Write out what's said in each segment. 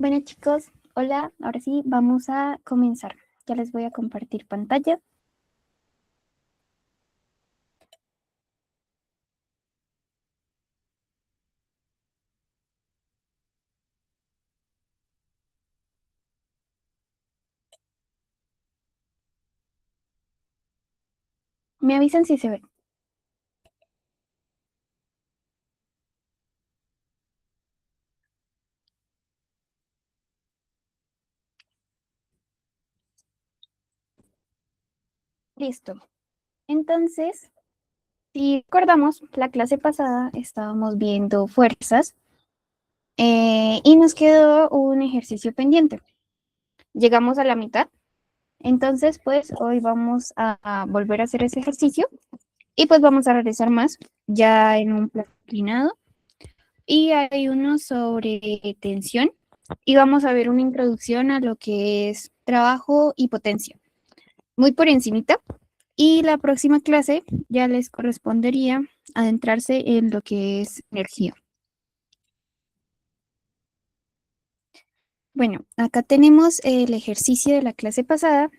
Bueno, chicos, hola, ahora sí, vamos a comenzar. Ya les voy a compartir pantalla. Me avisan si se ve. Listo. Entonces, si recordamos, la clase pasada estábamos viendo fuerzas y nos quedó un ejercicio pendiente. Llegamos a la mitad. Entonces, pues hoy vamos a volver a hacer ese ejercicio y pues vamos a realizar más ya en un plan inclinado. Y hay uno sobre tensión y vamos a ver una introducción a lo que es trabajo y potencia, muy por encimita. Y la próxima clase ya les correspondería adentrarse en lo que es energía. Bueno, acá tenemos el ejercicio de la clase pasada,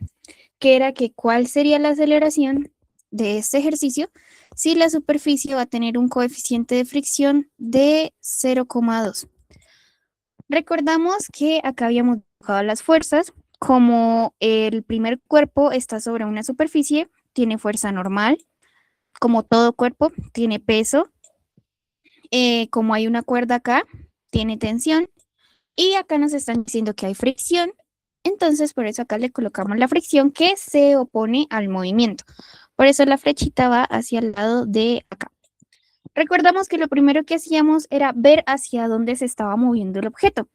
que era que cuál sería la aceleración de este ejercicio si la superficie va a tener un coeficiente de fricción de 0,2. Recordamos que acá habíamos dibujado las fuerzas, como el primer cuerpo está sobre una superficie, tiene fuerza normal, como todo cuerpo, tiene peso, como hay una cuerda acá, tiene tensión, y acá nos están diciendo que hay fricción, entonces por eso acá le colocamos la fricción que se opone al movimiento. Por eso la flechita va hacia el lado de acá. Recordamos que lo primero que hacíamos era ver hacia dónde se estaba moviendo el objeto.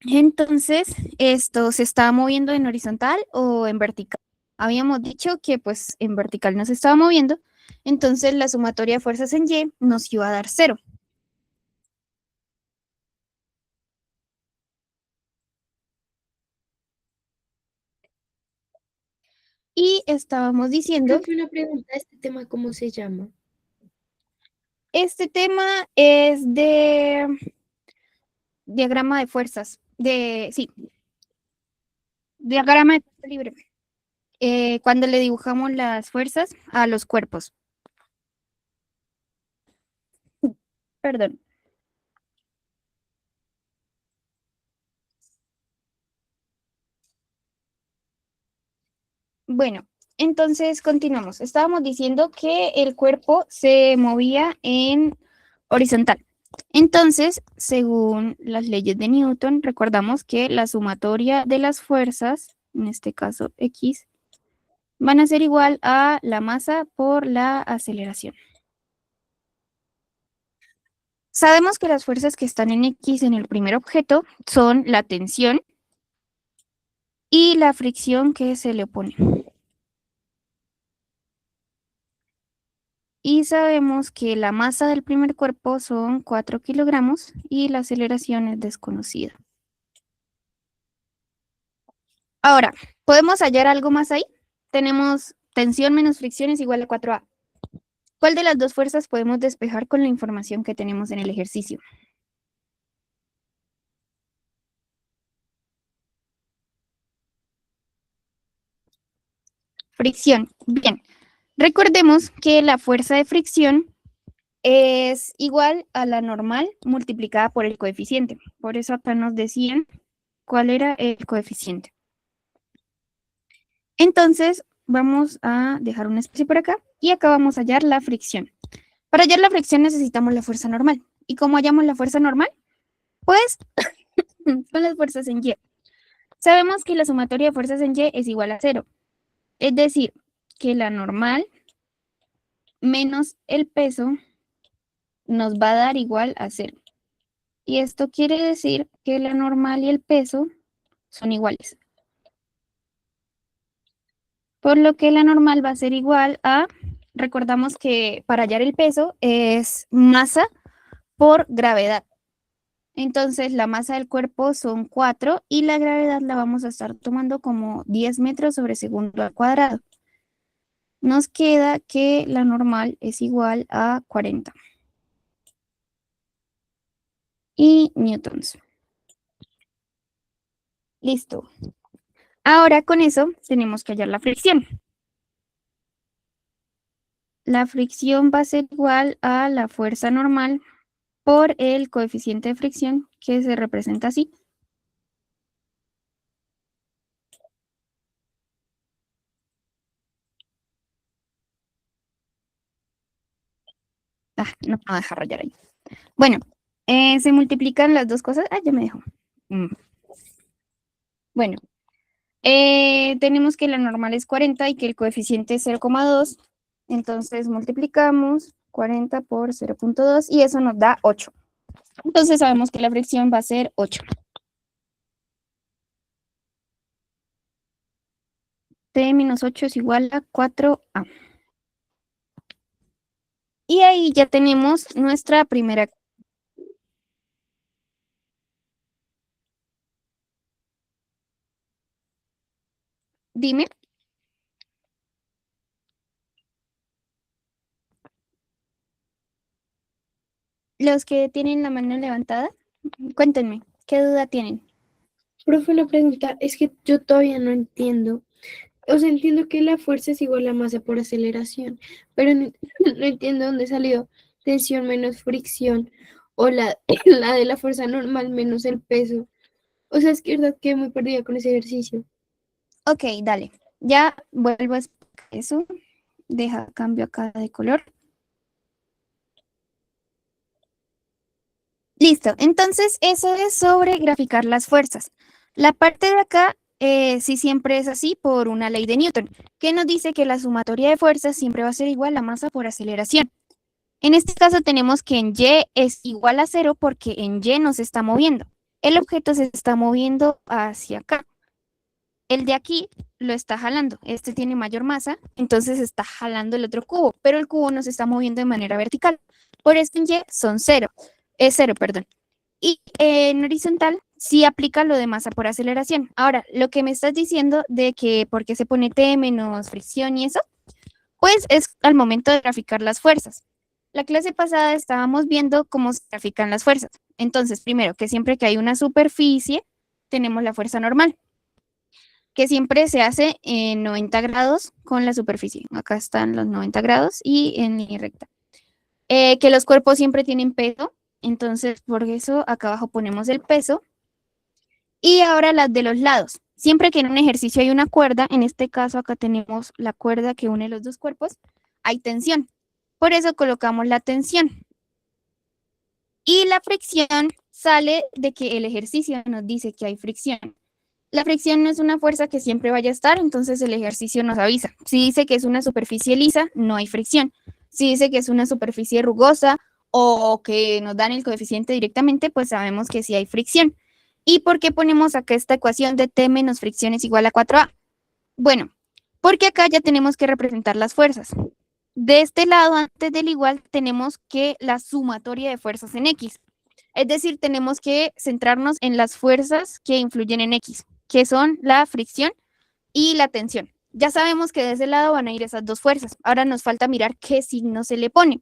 Entonces, esto se estaba moviendo en horizontal o en vertical. Habíamos dicho que pues en vertical no se estaba moviendo, entonces la sumatoria de fuerzas en Y nos iba a dar 0. Y estábamos diciendo, Profe, una pregunta, ¿este tema cómo se llama? este tema es de diagrama de fuerzas, sí, diagrama de fuerza libre, cuando le dibujamos las fuerzas a los cuerpos. Perdón. Bueno, entonces continuamos. Estábamos diciendo que el cuerpo se movía en horizontal. Entonces, según las leyes de Newton, recordamos que la sumatoria de las fuerzas, en este caso X, van a ser igual a la masa por la aceleración. Sabemos que las fuerzas que están en X en el primer objeto son la tensión y la fricción que se le opone. Y sabemos que la masa del primer cuerpo son 4 kilogramos y la aceleración es desconocida. Ahora, ¿podemos hallar algo más ahí? Tenemos tensión menos fricción es igual a 4A. ¿Cuál de las dos fuerzas podemos despejar con la información que tenemos en el ejercicio? Fricción. Bien, recordemos que la fuerza de fricción es igual a la normal multiplicada por el coeficiente. Por eso acá nos decían cuál era el coeficiente. Entonces, vamos a dejar un espacio por acá y acá vamos a hallar la fricción. Para hallar la fricción necesitamos la fuerza normal. ¿Y cómo hallamos la fuerza normal? Pues con las fuerzas en Y. Sabemos que la sumatoria de fuerzas en Y es igual a 0. Es decir, que la normal menos el peso nos va a dar igual a 0. Y esto quiere decir que la normal y el peso son iguales. Por lo que la normal va a ser igual a, recordamos que para hallar el peso es masa por gravedad. Entonces la masa del cuerpo son 4 y la gravedad la vamos a estar tomando como 10 metros sobre segundo al cuadrado. Nos queda que la normal es igual a 40 y newtons. Listo. Ahora con eso tenemos que hallar la fricción. La fricción va a ser igual a la fuerza normal por el coeficiente de fricción que se representa así. No me va a dejar rayar ahí. Bueno, se multiplican las dos cosas. Ya me dejó. Bueno, tenemos que la normal es 40 y que el coeficiente es 0,2. Entonces multiplicamos 40 por 0,2 y eso nos da 8. Entonces sabemos que la fricción va a ser 8. T menos 8 es igual a 4A. Y ahí ya tenemos nuestra primera. Dime. Los que tienen la mano levantada, cuéntenme, ¿qué duda tienen? Profe, la pregunta es que yo todavía no entiendo. O sea, entiendo que la fuerza es igual a masa por aceleración, pero no, no entiendo dónde salió tensión menos fricción o la de la fuerza normal menos el peso. O sea, es que verdad que muy perdida con ese ejercicio. Ok, dale. Ya vuelvo a explicar eso. Deja cambio acá de color. Listo. Entonces, eso es sobre graficar las fuerzas. La parte de acá, sí siempre es así por una ley de Newton, que nos dice que la sumatoria de fuerzas siempre va a ser igual a masa por aceleración. En este caso tenemos que en Y es igual a 0 porque en Y no se está moviendo. El objeto se está moviendo hacia acá. El de aquí lo está jalando. Este tiene mayor masa, entonces está jalando el otro cubo, pero el cubo no se está moviendo de manera vertical. Por eso en Y son 0. Es 0, perdón. Y en horizontal sí aplica lo de masa por aceleración. Ahora, lo que me estás diciendo de que por qué se pone T menos fricción y eso, pues es al momento de graficar las fuerzas. La clase pasada estábamos viendo cómo se grafican las fuerzas. Entonces, primero, que siempre que hay una superficie, tenemos la fuerza normal, que siempre se hace en 90 grados con la superficie. Acá están los 90 grados y en línea recta. Que los cuerpos siempre tienen peso, entonces por eso acá abajo ponemos el peso. Y ahora las de los lados. Siempre que en un ejercicio hay una cuerda, en este caso acá tenemos la cuerda que une los dos cuerpos, hay tensión. Por eso colocamos la tensión. Y la fricción sale de que el ejercicio nos dice que hay fricción. La fricción no es una fuerza que siempre vaya a estar, entonces el ejercicio nos avisa. Si dice que es una superficie lisa, no hay fricción. Si dice que es una superficie rugosa o que nos dan el coeficiente directamente, pues sabemos que sí hay fricción. ¿Y por qué ponemos acá esta ecuación de T menos fricción es igual a 4A? Bueno, porque acá ya tenemos que representar las fuerzas. De este lado, antes del igual, tenemos que la sumatoria de fuerzas en X. Es decir, tenemos que centrarnos en las fuerzas que influyen en X, que son la fricción y la tensión. Ya sabemos que de ese lado van a ir esas dos fuerzas. Ahora nos falta mirar qué signo se le pone.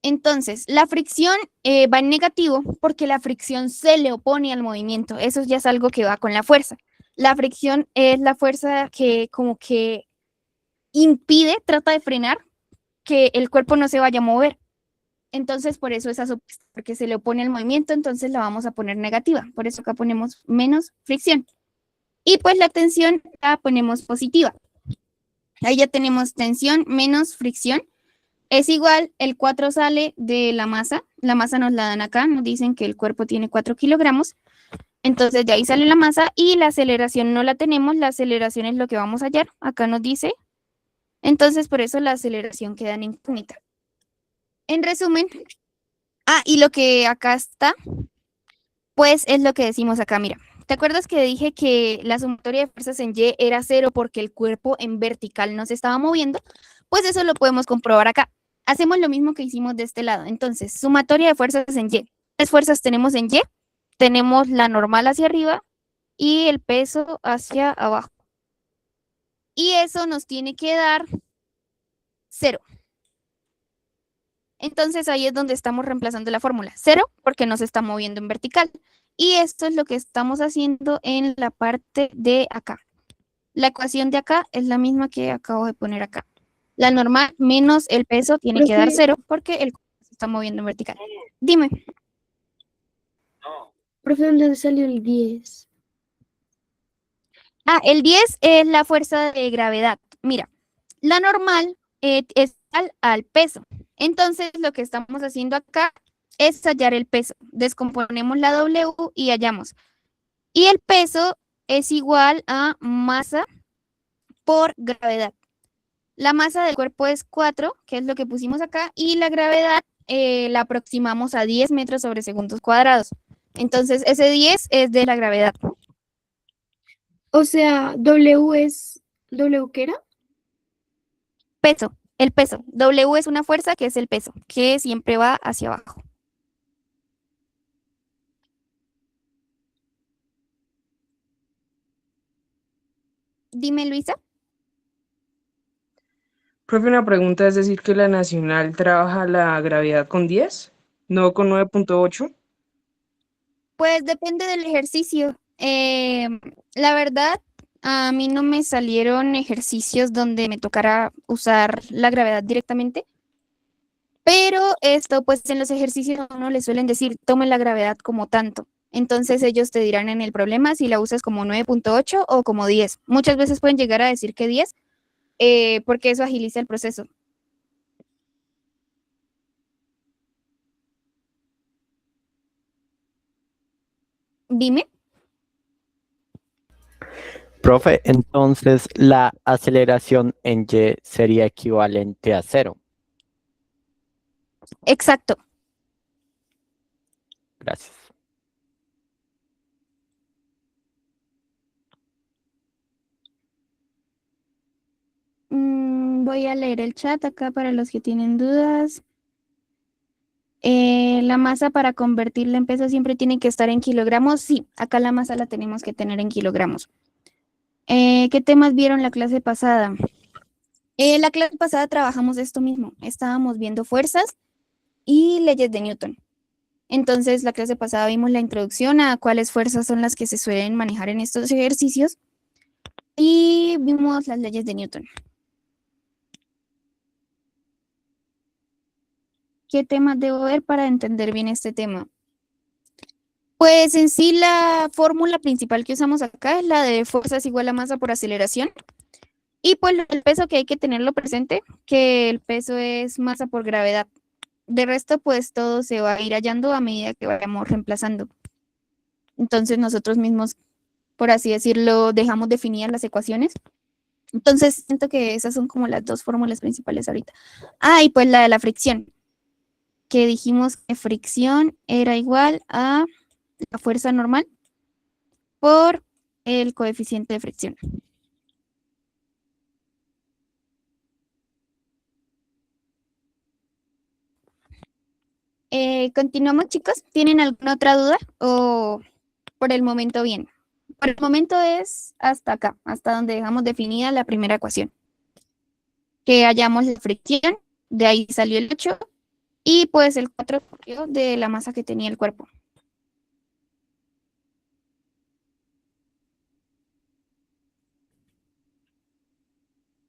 Entonces, la fricción va en negativo porque la fricción se le opone al movimiento. Eso ya es algo que va con la fuerza. La fricción es la fuerza que como que impide, trata de frenar que el cuerpo no se vaya a mover. Entonces, por eso esa porque se le opone al movimiento, entonces la vamos a poner negativa. Por eso acá ponemos menos fricción. Y pues la tensión la ponemos positiva. Ahí ya tenemos tensión menos fricción. Es igual, el 4 sale de la masa nos la dan acá, nos dicen que el cuerpo tiene 4 kilogramos, entonces de ahí sale la masa y la aceleración no la tenemos, la aceleración es lo que vamos a hallar, acá nos dice, entonces por eso la aceleración queda en incógnita. En resumen, y lo que acá está, pues es lo que decimos acá, mira, ¿te acuerdas que dije que la sumatoria de fuerzas en Y era 0 porque el cuerpo en vertical no se estaba moviendo? Pues eso lo podemos comprobar acá. Hacemos lo mismo que hicimos de este lado. Entonces, sumatoria de fuerzas en Y. ¿Qué fuerzas tenemos en Y? Tenemos la normal hacia arriba y el peso hacia abajo. Y eso nos tiene que dar 0. Entonces ahí es donde estamos reemplazando la fórmula. 0 porque no se está moviendo en vertical. Y esto es lo que estamos haciendo en la parte de acá. La ecuación de acá es la misma que acabo de poner acá. La normal menos el peso tiene que dar Profe, 0 porque el cuerpo se está moviendo en vertical. Dime. profe, ¿dónde salió el 10? Ah, el 10 es la fuerza de gravedad. Mira, la normal es al peso. Entonces, lo que estamos haciendo acá es hallar el peso. Descomponemos la W y hallamos. Y el peso es igual a masa por gravedad. La masa del cuerpo es 4, que es lo que pusimos acá, y la gravedad la aproximamos a 10 metros sobre segundos cuadrados. Entonces, ese 10 es de la gravedad. O sea, W es, ¿W qué era? Peso, el peso. W es una fuerza que es el peso, que siempre va hacia abajo. Dime, Luisa. Profe, una pregunta, es decir, que la nacional trabaja la gravedad con 10, no con 9.8. Pues depende del ejercicio. La verdad, a mí no me salieron ejercicios donde me tocara usar la gravedad directamente, pero esto, pues en los ejercicios a uno le suelen decir, tome la gravedad como tanto. Entonces ellos te dirán en el problema si la usas como 9.8 o como 10. Muchas veces pueden llegar a decir que 10, porque eso agiliza el proceso. Dime. Profe, entonces la aceleración en Y sería equivalente a 0. Exacto. Gracias. Voy a leer el chat acá para los que tienen dudas. La masa para convertirla en peso siempre tiene que estar en kilogramos. Sí, acá la masa la tenemos que tener en kilogramos. ¿Qué temas vieron la clase pasada? La clase pasada trabajamos esto mismo. Estábamos viendo fuerzas y leyes de Newton. Entonces, la clase pasada vimos la introducción a cuáles fuerzas son las que se suelen manejar en estos ejercicios y vimos las leyes de Newton. ¿Qué temas debo ver para entender bien este tema? Pues en sí la fórmula principal que usamos acá es la de fuerza es igual a masa por aceleración. Y pues el peso que hay que tenerlo presente, que el peso es masa por gravedad. De resto, pues todo se va a ir hallando a medida que vayamos reemplazando. Entonces nosotros mismos, por así decirlo, dejamos definidas las ecuaciones. Entonces siento que esas son como las dos fórmulas principales ahorita. Ah, y pues la de la fricción, que dijimos que fricción era igual a la fuerza normal por el coeficiente de fricción. Continuamos, chicos. ¿Tienen alguna otra duda o por el momento bien? Por el momento es hasta acá, hasta donde dejamos definida la primera ecuación. Que hallamos la fricción, de ahí salió el 8 y pues el 4 surgió de la masa que tenía el cuerpo.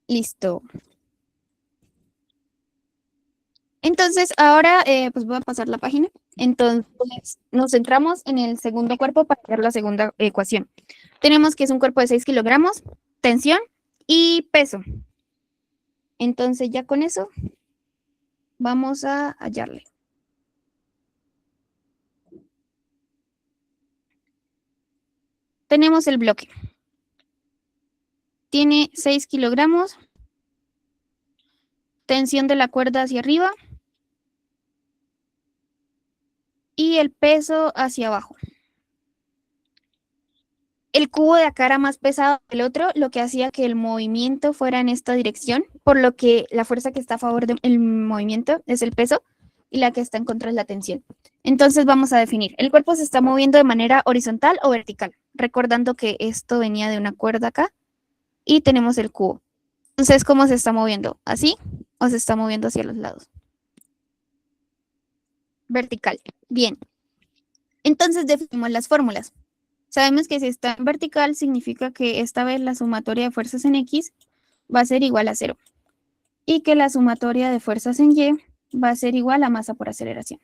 Listo. Entonces, ahora pues voy a pasar la página. Entonces, nos centramos en el segundo cuerpo para ver la segunda ecuación. Tenemos que es un cuerpo de 6 kilogramos, tensión y peso. Entonces, ya con eso, vamos a hallarle. Tenemos el bloque. Tiene 6 kilogramos, tensión de la cuerda hacia arriba y el peso hacia abajo. El cubo de acá era más pesado que el otro, lo que hacía que el movimiento fuera en esta dirección, por lo que la fuerza que está a favor del movimiento es el peso y la que está en contra es la tensión. Entonces vamos a definir, el cuerpo se está moviendo de manera horizontal o vertical, recordando que esto venía de una cuerda acá y tenemos el cubo. Entonces, ¿cómo se está moviendo? ¿Así o se está moviendo hacia los lados? Vertical. Bien. Entonces definimos las fórmulas. Sabemos que si está en vertical significa que esta vez la sumatoria de fuerzas en X va a ser igual a 0 y que la sumatoria de fuerzas en Y va a ser igual a masa por aceleración.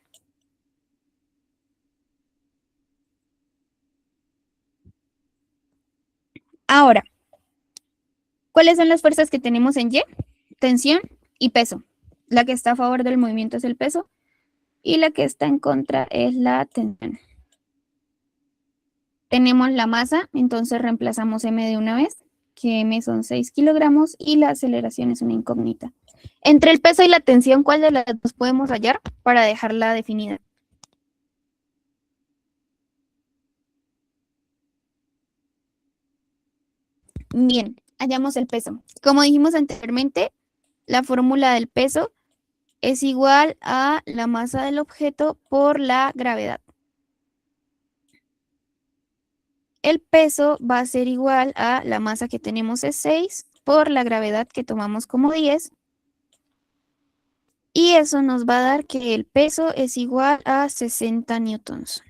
Ahora, ¿cuáles son las fuerzas que tenemos en Y? Tensión y peso. La que está a favor del movimiento es el peso y la que está en contra es la tensión. Tenemos la masa, entonces reemplazamos m de una vez, que m son 6 kilogramos y la aceleración es una incógnita. Entre el peso y la tensión, ¿cuál de las dos podemos hallar para dejarla definida? Bien, hallamos el peso. Como dijimos anteriormente, la fórmula del peso es igual a la masa del objeto por la gravedad. El peso va a ser igual a la masa que tenemos es 6 por la gravedad que tomamos como 10. Y eso nos va a dar que el peso es igual a 60 newtons.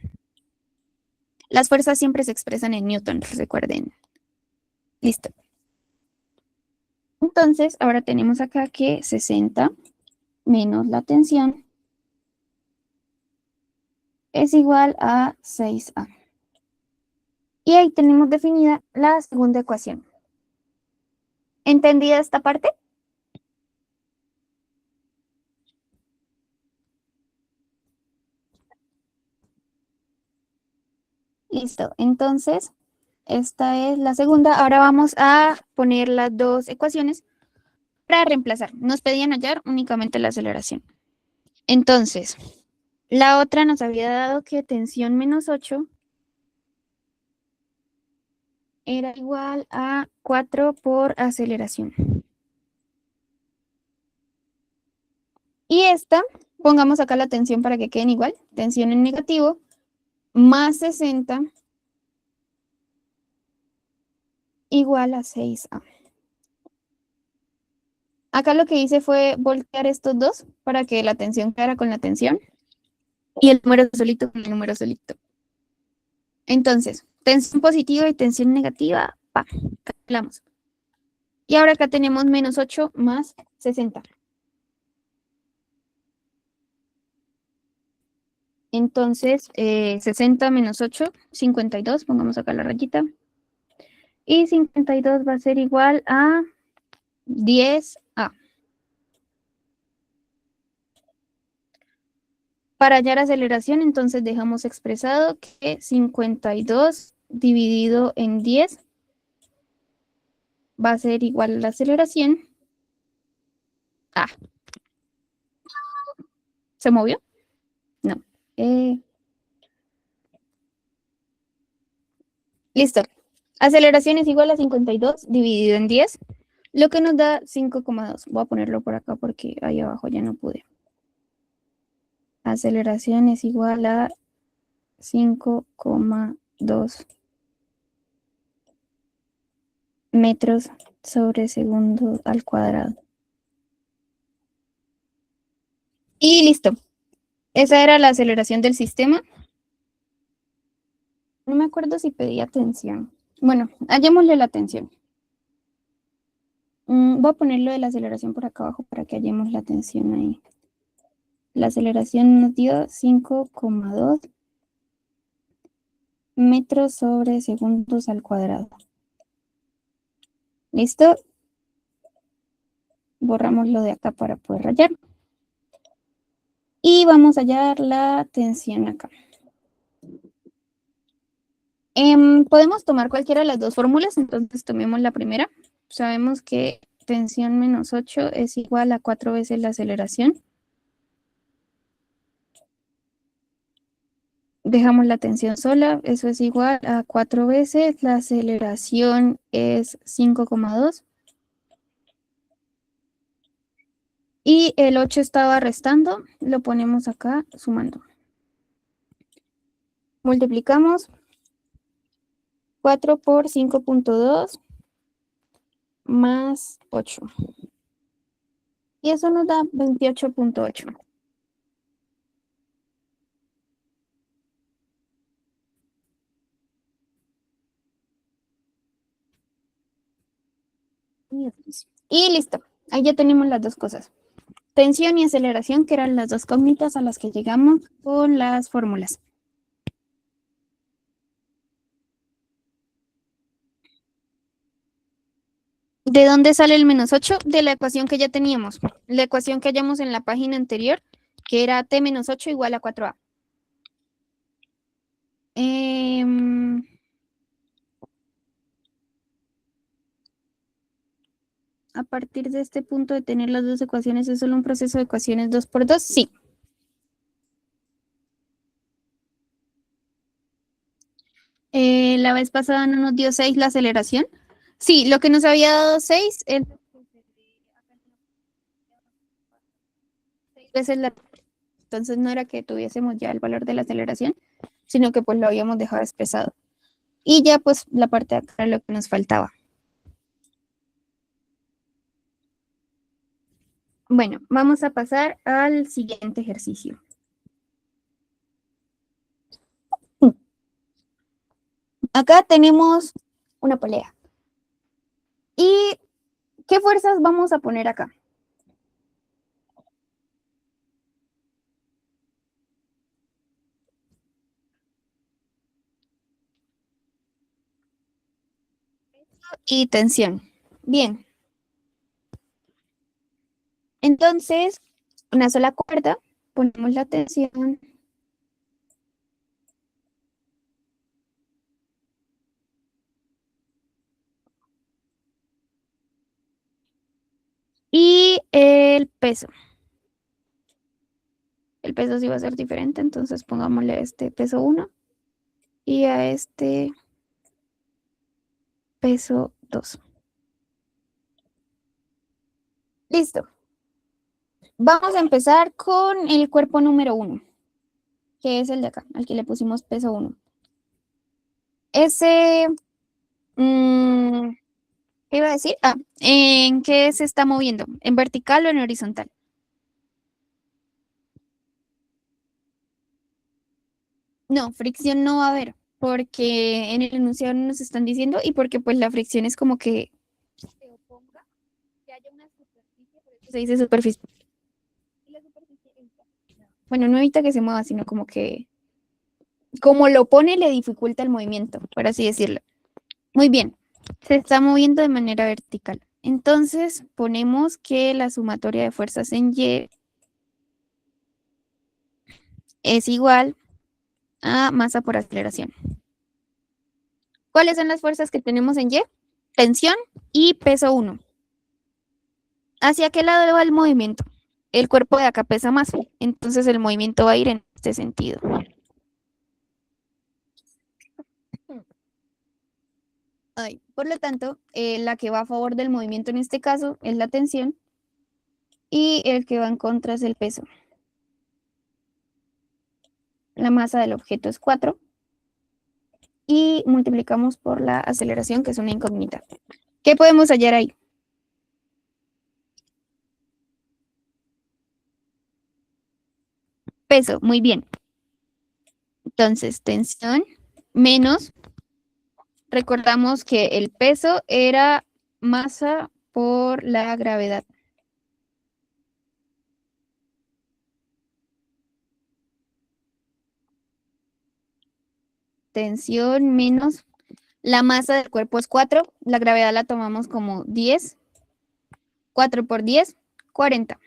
Las fuerzas siempre se expresan en newtons, recuerden. Listo. Entonces, ahora tenemos acá que 60 menos la tensión es igual a 6A. Y ahí tenemos definida la segunda ecuación. ¿Entendida esta parte? Listo. Entonces, esta es la segunda. Ahora vamos a poner las dos ecuaciones para reemplazar. Nos pedían hallar únicamente la aceleración. Entonces, la otra nos había dado que tensión menos 8 era igual a 4 por aceleración. Y esta, pongamos acá la tensión para que queden igual. Tensión en negativo más 60 igual a 6A. Acá lo que hice fue voltear estos dos para que la tensión quedara con la tensión y el número solito con el número solito. Entonces, tensión positiva y tensión negativa, calculamos. Y ahora acá tenemos menos 8 más 60. Entonces, 60 menos 8, 52, pongamos acá la rayita. Y 52 va a ser igual a 10A. Para hallar aceleración, entonces dejamos expresado que 52 dividido en 10 va a ser igual a la aceleración. ¿Se movió? No. Listo. Aceleración es igual a 52 dividido en 10, lo que nos da 5,2. Voy a ponerlo por acá porque ahí abajo ya no pude. Aceleración es igual a 5,2 metros sobre segundo al cuadrado. Y listo. Esa era la aceleración del sistema. No me acuerdo si pedía tensión. Bueno, hallémosle la tensión. Voy a ponerlo de la aceleración por acá abajo para que hallemos la tensión ahí. La aceleración nos dio 5,2 metros sobre segundos al cuadrado. ¿Listo? Borramos lo de acá para poder rayar. Y vamos a hallar la tensión acá. Podemos tomar cualquiera de las dos fórmulas, entonces tomemos la primera. Sabemos que tensión menos 8 es igual a 4 veces la aceleración. Dejamos la tensión sola, eso es igual a 4 veces, la aceleración es 5,2. Y el 8 estaba restando, lo ponemos acá sumando. Multiplicamos 4 por 5,2 más 8. Y eso nos da 28,8. Y listo. Ahí ya tenemos las dos cosas. Tensión y aceleración, que eran las dos cógnitas a las que llegamos con las fórmulas. ¿De dónde sale el -8? De la ecuación que ya teníamos. La ecuación que hallamos en la página anterior, que era T-8 igual a 4A. A partir de este punto de tener las dos ecuaciones, ¿es solo un proceso de ecuaciones 2 por 2? Sí. La vez pasada no nos dio 6 la aceleración. Sí, lo que nos había dado 6, 6 veces la... Entonces no era que tuviésemos ya el valor de la aceleración, sino que pues lo habíamos dejado expresado. Y ya pues la parte de acá era lo que nos faltaba. Bueno, vamos a pasar al siguiente ejercicio. Acá tenemos una polea. ¿Y qué fuerzas vamos a poner acá? Y tensión. Bien. Entonces, una sola cuerda, ponemos la tensión. Y el peso. El peso sí va a ser diferente, entonces pongámosle a este peso 1 y a este peso 2. Listo. Vamos a empezar con el cuerpo número 1, que es el de acá, al que le pusimos peso 1. Ese, ¿qué iba a decir? ¿En qué se está moviendo? ¿En vertical o en horizontal? No, fricción no va a haber, porque en el enunciado no nos están diciendo y porque pues la fricción es como que se oponga, que haya una superficie, por eso se dice superficie. Y la superficie evita, bueno, no evita que se mueva, sino como que, como lo pone, le dificulta el movimiento, por así decirlo. Muy bien, se está moviendo de manera vertical. Entonces ponemos que la sumatoria de fuerzas en Y es igual a masa por aceleración. ¿Cuáles son las fuerzas que tenemos en Y? Tensión y peso 1. ¿Hacia qué lado va el movimiento? El cuerpo de acá pesa más, entonces el movimiento va a ir en este sentido. Por lo tanto, la que va a favor del movimiento en este caso es la tensión y el que va en contra es el peso. La masa del objeto es 4 y multiplicamos por la aceleración, que es una incógnita. ¿Qué podemos hallar ahí? Peso, muy bien. Entonces, tensión menos, recordamos que el peso era masa por la gravedad. Tensión menos, la masa del cuerpo es 4, la gravedad la tomamos como 10. 4 por 10, 40.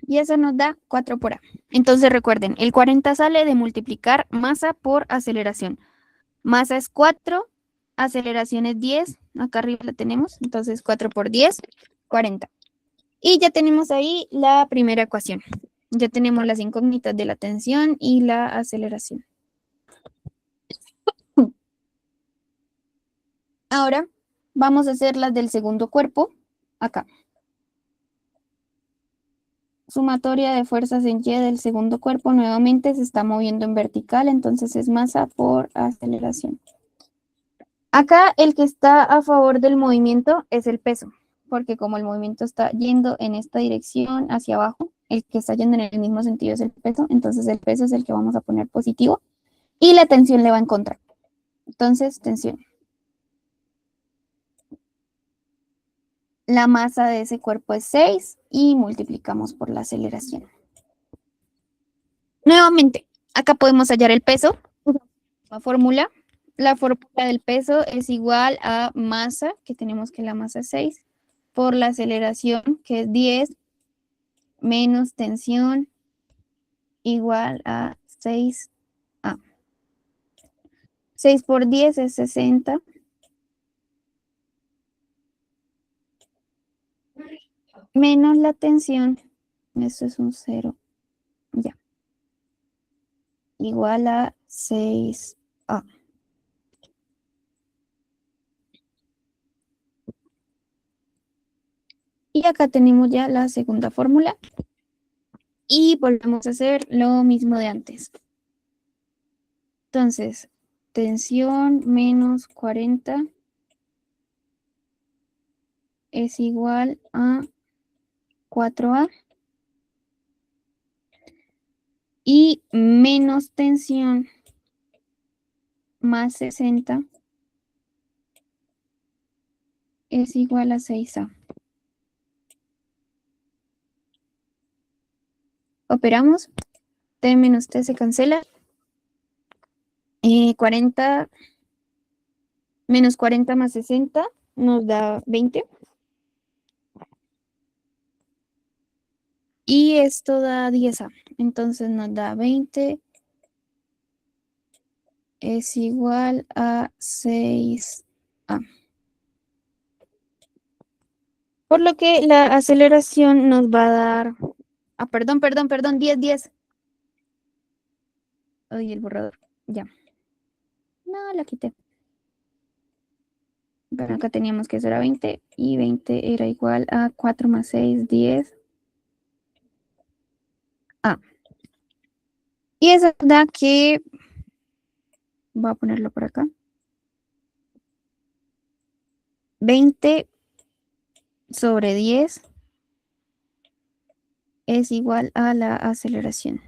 Y eso nos da 4 por A. Entonces recuerden, el 40 sale de multiplicar masa por aceleración. Masa es 4, aceleración es 10, acá arriba la tenemos, entonces 4 por 10, 40. Y ya tenemos ahí la primera ecuación. Ya tenemos las incógnitas de la tensión y la aceleración. Ahora vamos a hacer las del segundo cuerpo, acá. Sumatoria de fuerzas en Y del segundo cuerpo nuevamente se está moviendo en vertical, entonces es masa por aceleración. Acá el que está a favor del movimiento es el peso, porque como el movimiento está yendo en esta dirección hacia abajo, el que está yendo en el mismo sentido es el peso, entonces el peso es el que vamos a poner positivo y la tensión le va en contra. Entonces, tensión. La masa de ese cuerpo es 6 y multiplicamos por la aceleración. Nuevamente, acá podemos hallar el peso. La fórmula del peso es igual a masa, que tenemos que la masa es 6, por la aceleración, que es 10, menos tensión, igual a 6A. 6 por 10 es 60. Menos la tensión, esto es un 0, ya, igual a 6A. Y acá tenemos ya la segunda fórmula. Y volvemos a hacer lo mismo de antes. Entonces, tensión menos 40 es igual a 4A. Y menos tensión más 60 es igual a 6A. Operamos. T menos T se cancela. 40 menos 40 más 60 nos da 20. Y esto da 10A. Entonces nos da 20 es igual a 6A. Por lo que la aceleración nos va a dar... perdón, 10. Ay, el borrador. Ya. No, la quité. Pero acá teníamos que eso era 20 y 20 era igual a 4 más 6, 10. Y eso da que... Voy a ponerlo por acá. 20 sobre 10 es igual a la aceleración.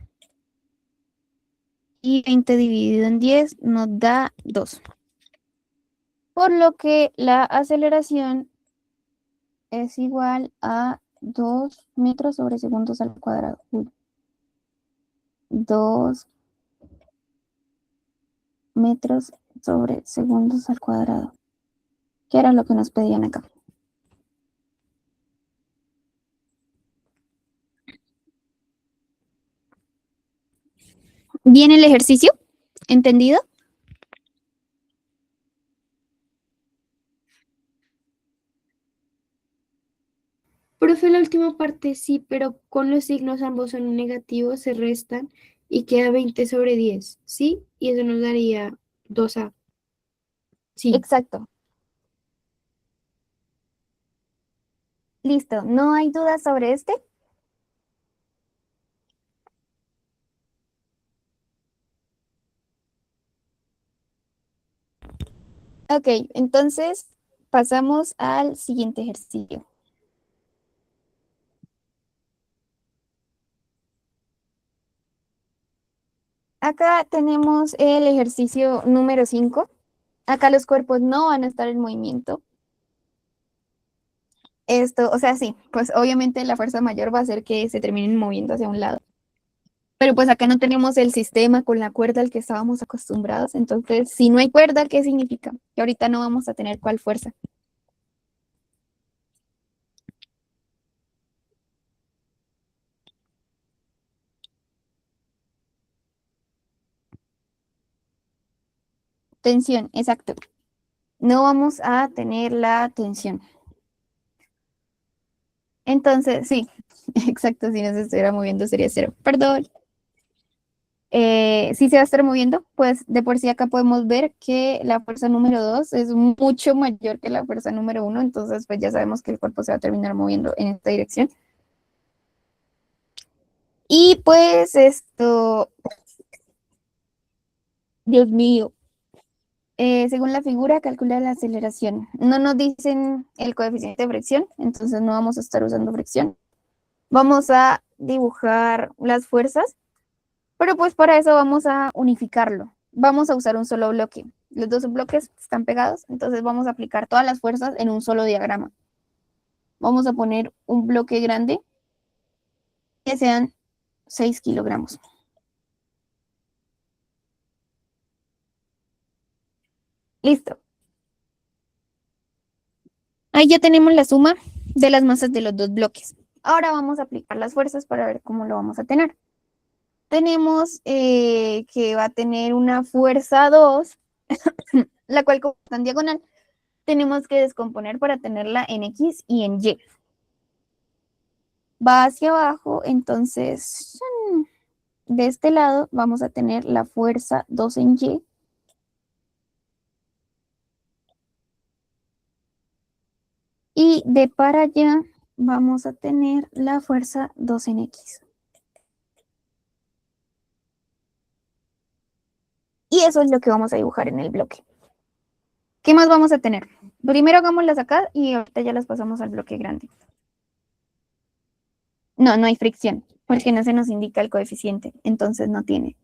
Y 20 dividido en 10 nos da 2. Por lo que la aceleración es igual a 2 metros sobre segundos al cuadrado. 2 metros sobre segundos al cuadrado. Que era lo que nos pedían acá. ¿Bien el ejercicio? ¿Entendido? Profe, la última parte sí, pero con los signos ambos son negativos, se restan y queda 20 sobre 10, ¿sí? Y eso nos daría 2A. Sí. Exacto. Listo. ¿No hay dudas sobre este? Ok, entonces pasamos al siguiente ejercicio. Acá tenemos el ejercicio número 5. Acá los cuerpos no van a estar en movimiento. Esto, o sea, sí, pues obviamente la fuerza mayor va a hacer que se terminen moviendo hacia un lado. Pero pues acá no tenemos el sistema con la cuerda al que estábamos acostumbrados. Entonces, si no hay cuerda, ¿qué significa? Que ahorita no vamos a tener cuál fuerza. Tensión, exacto. No vamos a tener la tensión. Entonces, sí, exacto, si no se estuviera moviendo sería 0. Perdón. Si se va a estar moviendo, pues de por sí acá podemos ver que la fuerza número 2 es mucho mayor que la fuerza número 1, entonces pues ya sabemos que el cuerpo se va a terminar moviendo en esta dirección. Y pues esto, Dios mío, según la figura calcula la aceleración. No nos dicen el coeficiente de fricción, entonces no vamos a estar usando fricción. Vamos a dibujar las fuerzas, pero pues para eso vamos a unificarlo. Vamos a usar un solo bloque. Los dos bloques están pegados, entonces vamos a aplicar todas las fuerzas en un solo diagrama. Vamos a poner un bloque grande que sean 6 kilogramos. Listo. Ahí ya tenemos la suma de las masas de los dos bloques. Ahora vamos a aplicar las fuerzas para ver cómo lo vamos a tener. Tenemos que va a tener una fuerza 2, la cual como está en diagonal, tenemos que descomponer para tenerla en X y en Y. Va hacia abajo, entonces de este lado vamos a tener la fuerza 2 en Y. Y de para allá vamos a tener la fuerza 2 en X. Y eso es lo que vamos a dibujar en el bloque. ¿Qué más vamos a tener? Primero hagámoslas acá y ahorita ya las pasamos al bloque grande. No, no hay fricción, porque no se nos indica el coeficiente, entonces no tiene.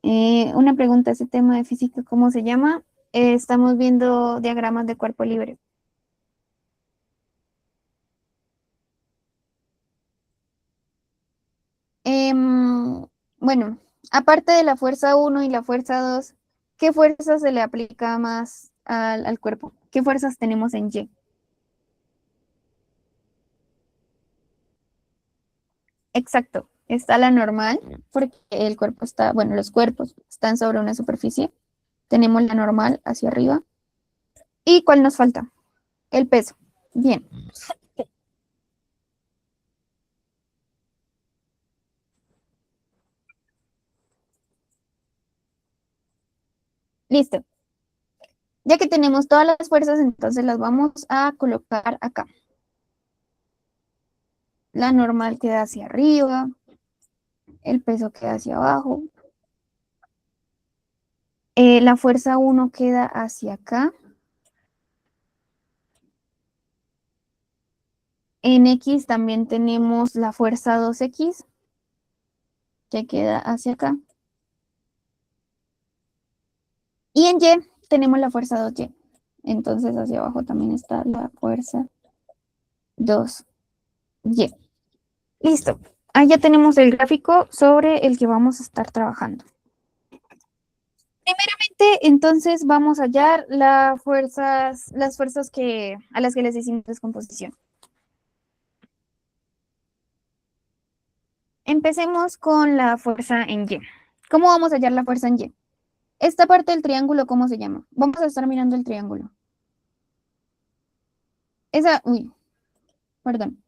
Una pregunta, ese tema de física, ¿cómo se llama? Estamos viendo diagramas de cuerpo libre. Bueno, aparte de la fuerza 1 y la fuerza 2, ¿qué fuerza se le aplica más al cuerpo? ¿Qué fuerzas tenemos en Y? Exacto, está la normal, porque el cuerpo está, bueno, los cuerpos están sobre una superficie. Tenemos la normal hacia arriba. ¿Y cuál nos falta? El peso. Bien. Listo. Ya que tenemos todas las fuerzas, entonces las vamos a colocar acá. La normal queda hacia arriba, el peso queda hacia abajo. La fuerza 1 queda hacia acá. En X también tenemos la fuerza 2X, que queda hacia acá. Y en Y tenemos la fuerza 2Y. Entonces hacia abajo también está la fuerza 2Y. Listo. Ahí ya tenemos el gráfico sobre el que vamos a estar trabajando. Primeramente, entonces vamos a hallar las fuerzas a las que les hicimos descomposición. Empecemos con la fuerza en Y. ¿Cómo vamos a hallar la fuerza en Y? Esta parte del triángulo, ¿cómo se llama? Vamos a estar mirando el triángulo. Perdón.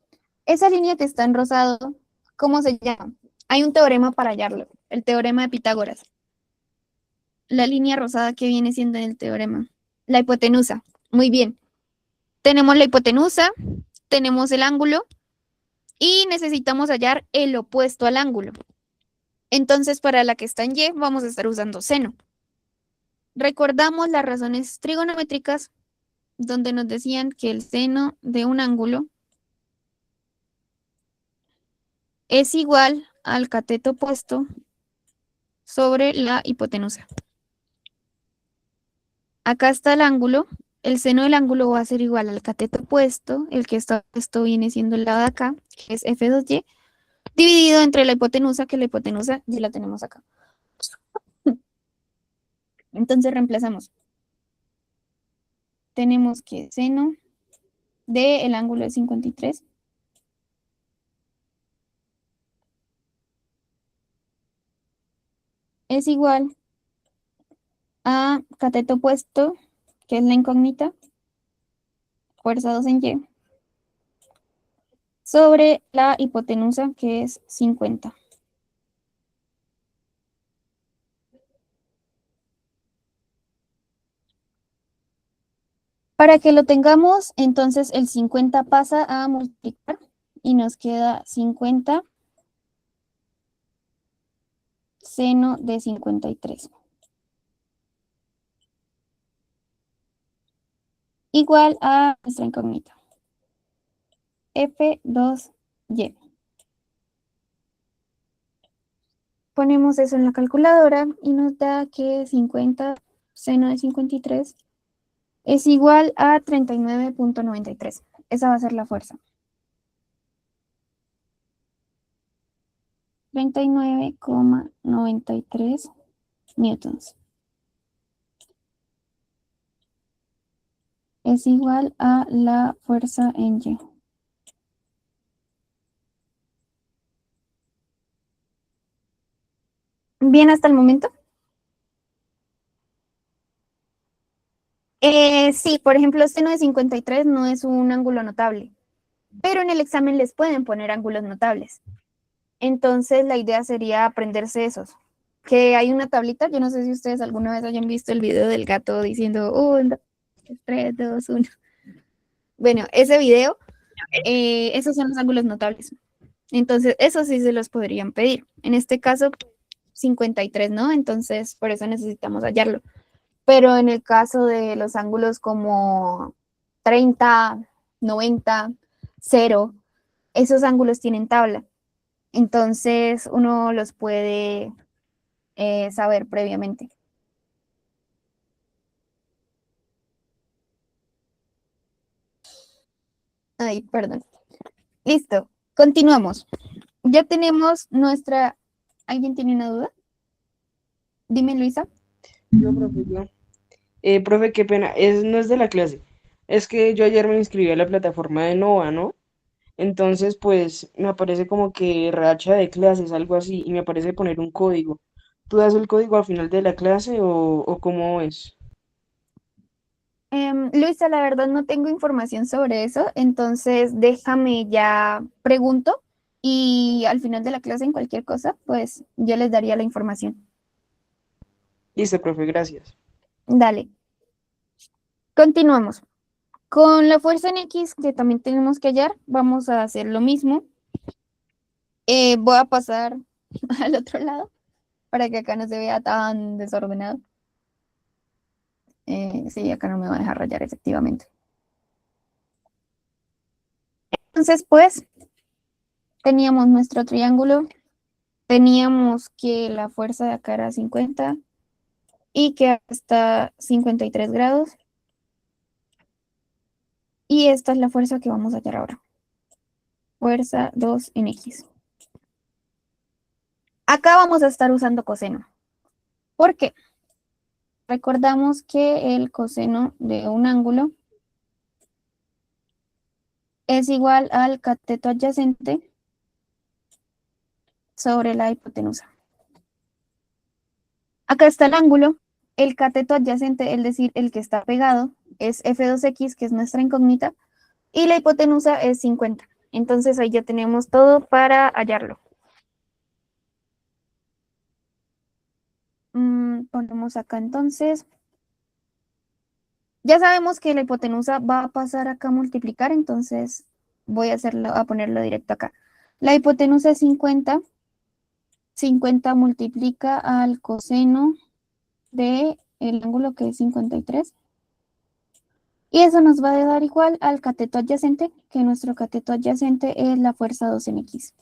Esa línea que está en rosado, ¿cómo se llama? Hay un teorema para hallarlo, el teorema de Pitágoras. La línea rosada que viene siendo en el teorema. La hipotenusa. Muy bien. Tenemos la hipotenusa, tenemos el ángulo y necesitamos hallar el opuesto al ángulo. Entonces, para la que está en Y, vamos a estar usando seno. Recordamos las razones trigonométricas donde nos decían que el seno de un ángulo es igual al cateto opuesto sobre la hipotenusa. Acá está el ángulo, el seno del ángulo va a ser igual al cateto opuesto, el que está opuesto viene siendo el lado de acá, que es F2Y, dividido entre la hipotenusa, que la hipotenusa ya la tenemos acá. Entonces reemplazamos. Tenemos que seno del ángulo de 53 es igual a cateto opuesto, que es la incógnita, fuerza 2 en Y, sobre la hipotenusa, que es 50. Para que lo tengamos, entonces el 50 pasa a multiplicar y nos queda 50 seno de 53. Igual a nuestra incógnita. F2Y. Ponemos eso en la calculadora y nos da que 50 seno de 53 es igual a 39.93. Esa va a ser la fuerza. 39,93 newtons. Es igual a la fuerza en Y. ¿Bien hasta el momento? Sí, por ejemplo, seno de 53 no es un ángulo notable, pero en el examen les pueden poner ángulos notables. Entonces, la idea sería aprenderse esos. Que hay una tablita, yo no sé si ustedes alguna vez hayan visto el video del gato diciendo 1, 3, 2, 1. Bueno, ese video, esos son los ángulos notables. Entonces, esos sí se los podrían pedir. En este caso, 53, ¿no? Entonces, por eso necesitamos hallarlo. Pero en el caso de los ángulos como 30, 90, 0, esos ángulos tienen tabla. Entonces, uno los puede saber previamente. Ay, perdón. Listo, continuamos. Ya tenemos nuestra... ¿Alguien tiene una duda? Dime, Luisa. Yo, profe, yo. Profe, qué pena, no es de la clase. Es que yo ayer me inscribí a la plataforma de Nova, ¿no? Entonces, pues me aparece como que racha de clases, algo así, y me aparece poner un código. ¿Tú das el código al final de la clase o cómo es? Luisa, la verdad no tengo información sobre eso, entonces déjame ya pregunto y al final de la clase en cualquier cosa, pues yo les daría la información. Listo, profe, gracias. Dale. Continuamos. Con la fuerza en X que también tenemos que hallar, vamos a hacer lo mismo. Voy a pasar al otro lado para que acá no se vea tan desordenado. Sí, acá no me va a dejar rayar efectivamente. Entonces, pues, teníamos nuestro triángulo, teníamos que la fuerza de acá era 50 y que acá está 53 grados. Y esta es la fuerza que vamos a hallar ahora. Fuerza 2 en X. Acá vamos a estar usando coseno. ¿Por qué? Recordamos que el coseno de un ángulo es igual al cateto adyacente sobre la hipotenusa. Acá está el ángulo, el cateto adyacente, es decir, el que está pegado, es F2X, que es nuestra incógnita, y la hipotenusa es 50. Entonces ahí ya tenemos todo para hallarlo. Ponemos acá entonces. Ya sabemos que la hipotenusa va a pasar acá a multiplicar, entonces voy a ponerlo directo acá. La hipotenusa es 50. 50 multiplica al coseno del ángulo que es 53. Y eso nos va a dar igual al cateto adyacente, que nuestro cateto adyacente es la fuerza 2 en X.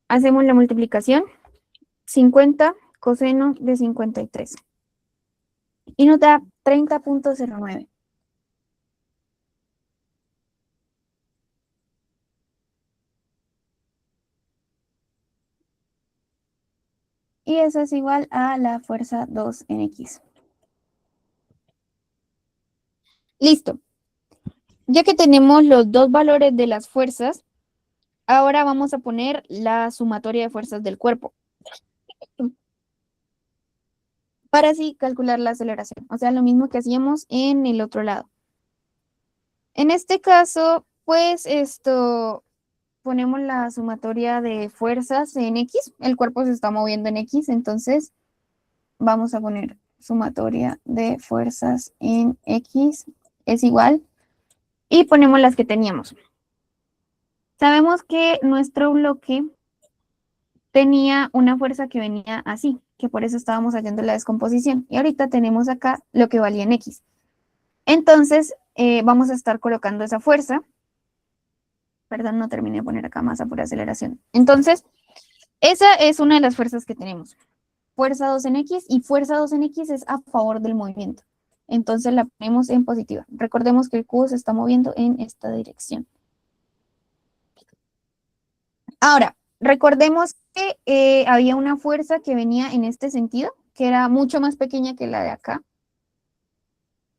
Hacemos la multiplicación. 50 coseno de 53. Y nos da 30.09. Y eso es igual a la fuerza 2 en X. Listo. Ya que tenemos los dos valores de las fuerzas, ahora vamos a poner la sumatoria de fuerzas del cuerpo. Para así calcular la aceleración. O sea, lo mismo que hacíamos en el otro lado. En este caso, pues ponemos la sumatoria de fuerzas en X. El cuerpo se está moviendo en X, entonces vamos a poner sumatoria de fuerzas en X es igual. Y ponemos las que teníamos. Sabemos que nuestro bloque tenía una fuerza que venía así, que por eso estábamos haciendo la descomposición. Y ahorita tenemos acá lo que valía en X. Entonces, vamos a estar colocando esa fuerza. Perdón, no terminé de poner acá masa por aceleración. Entonces, Esa es una de las fuerzas que tenemos. Fuerza 2 en X y fuerza 2 en X es a favor del movimiento. Entonces la ponemos en positiva. Recordemos que el cubo se está moviendo en esta dirección. Ahora, recordemos que había una fuerza que venía en este sentido, que era mucho más pequeña que la de acá.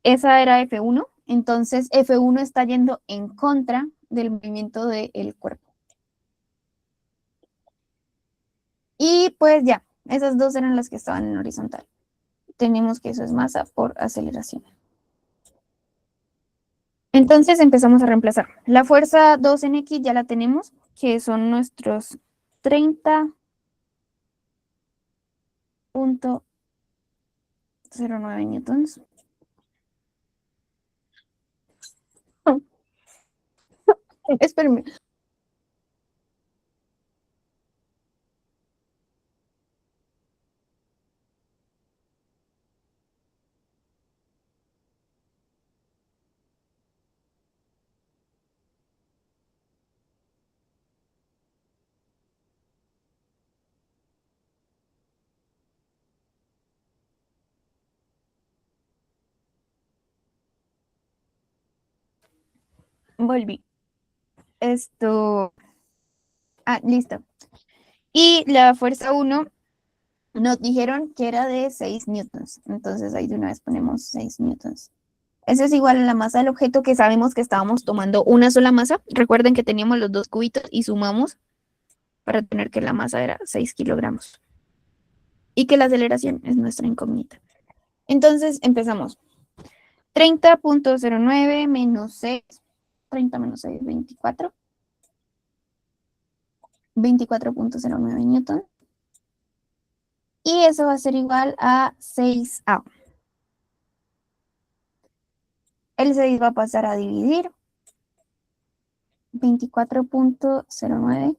Esa era F1, entonces F1 está yendo en contra del movimiento del cuerpo. Y pues ya, esas dos eran las que estaban en horizontal. Tenemos que eso es masa por aceleración. Entonces empezamos a reemplazar. La fuerza 2 en X ya la tenemos, que son nuestros 30.09 newtons. Espérenme. Volví. Esto. Ah, listo. Y la fuerza 1 nos dijeron que era de 6 newtons. Entonces ahí de una vez ponemos 6 newtons. Eso es igual a la masa del objeto que sabemos que estábamos tomando una sola masa. Recuerden que teníamos los dos cubitos y sumamos para tener que la masa era 6 kilogramos. Y que la aceleración es nuestra incógnita. Entonces empezamos. 30.09 menos 6. 30 menos 6, 24. 24.09 newton. Y eso va a ser igual a 6A. El 6 va a pasar a dividir. 24.09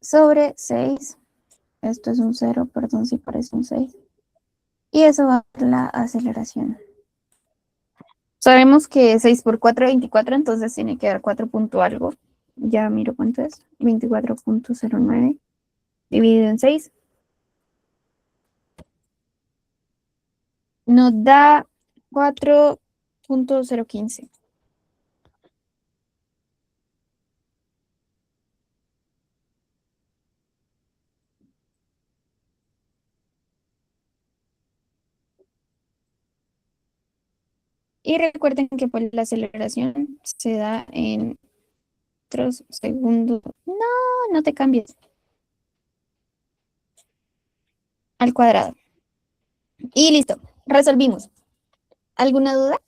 sobre 6. Esto es un 0, perdón si parece un 6. Y eso va a ser la aceleración. Sabemos que 6 por 4 es 24, entonces tiene que dar 4 punto algo. Ya miro cuánto es. 24.09 dividido en 6. Nos da 4.015. Y recuerden que pues, la aceleración se da en metros segundo. No, no te cambies. Al cuadrado. Y listo, resolvimos. ¿Alguna duda?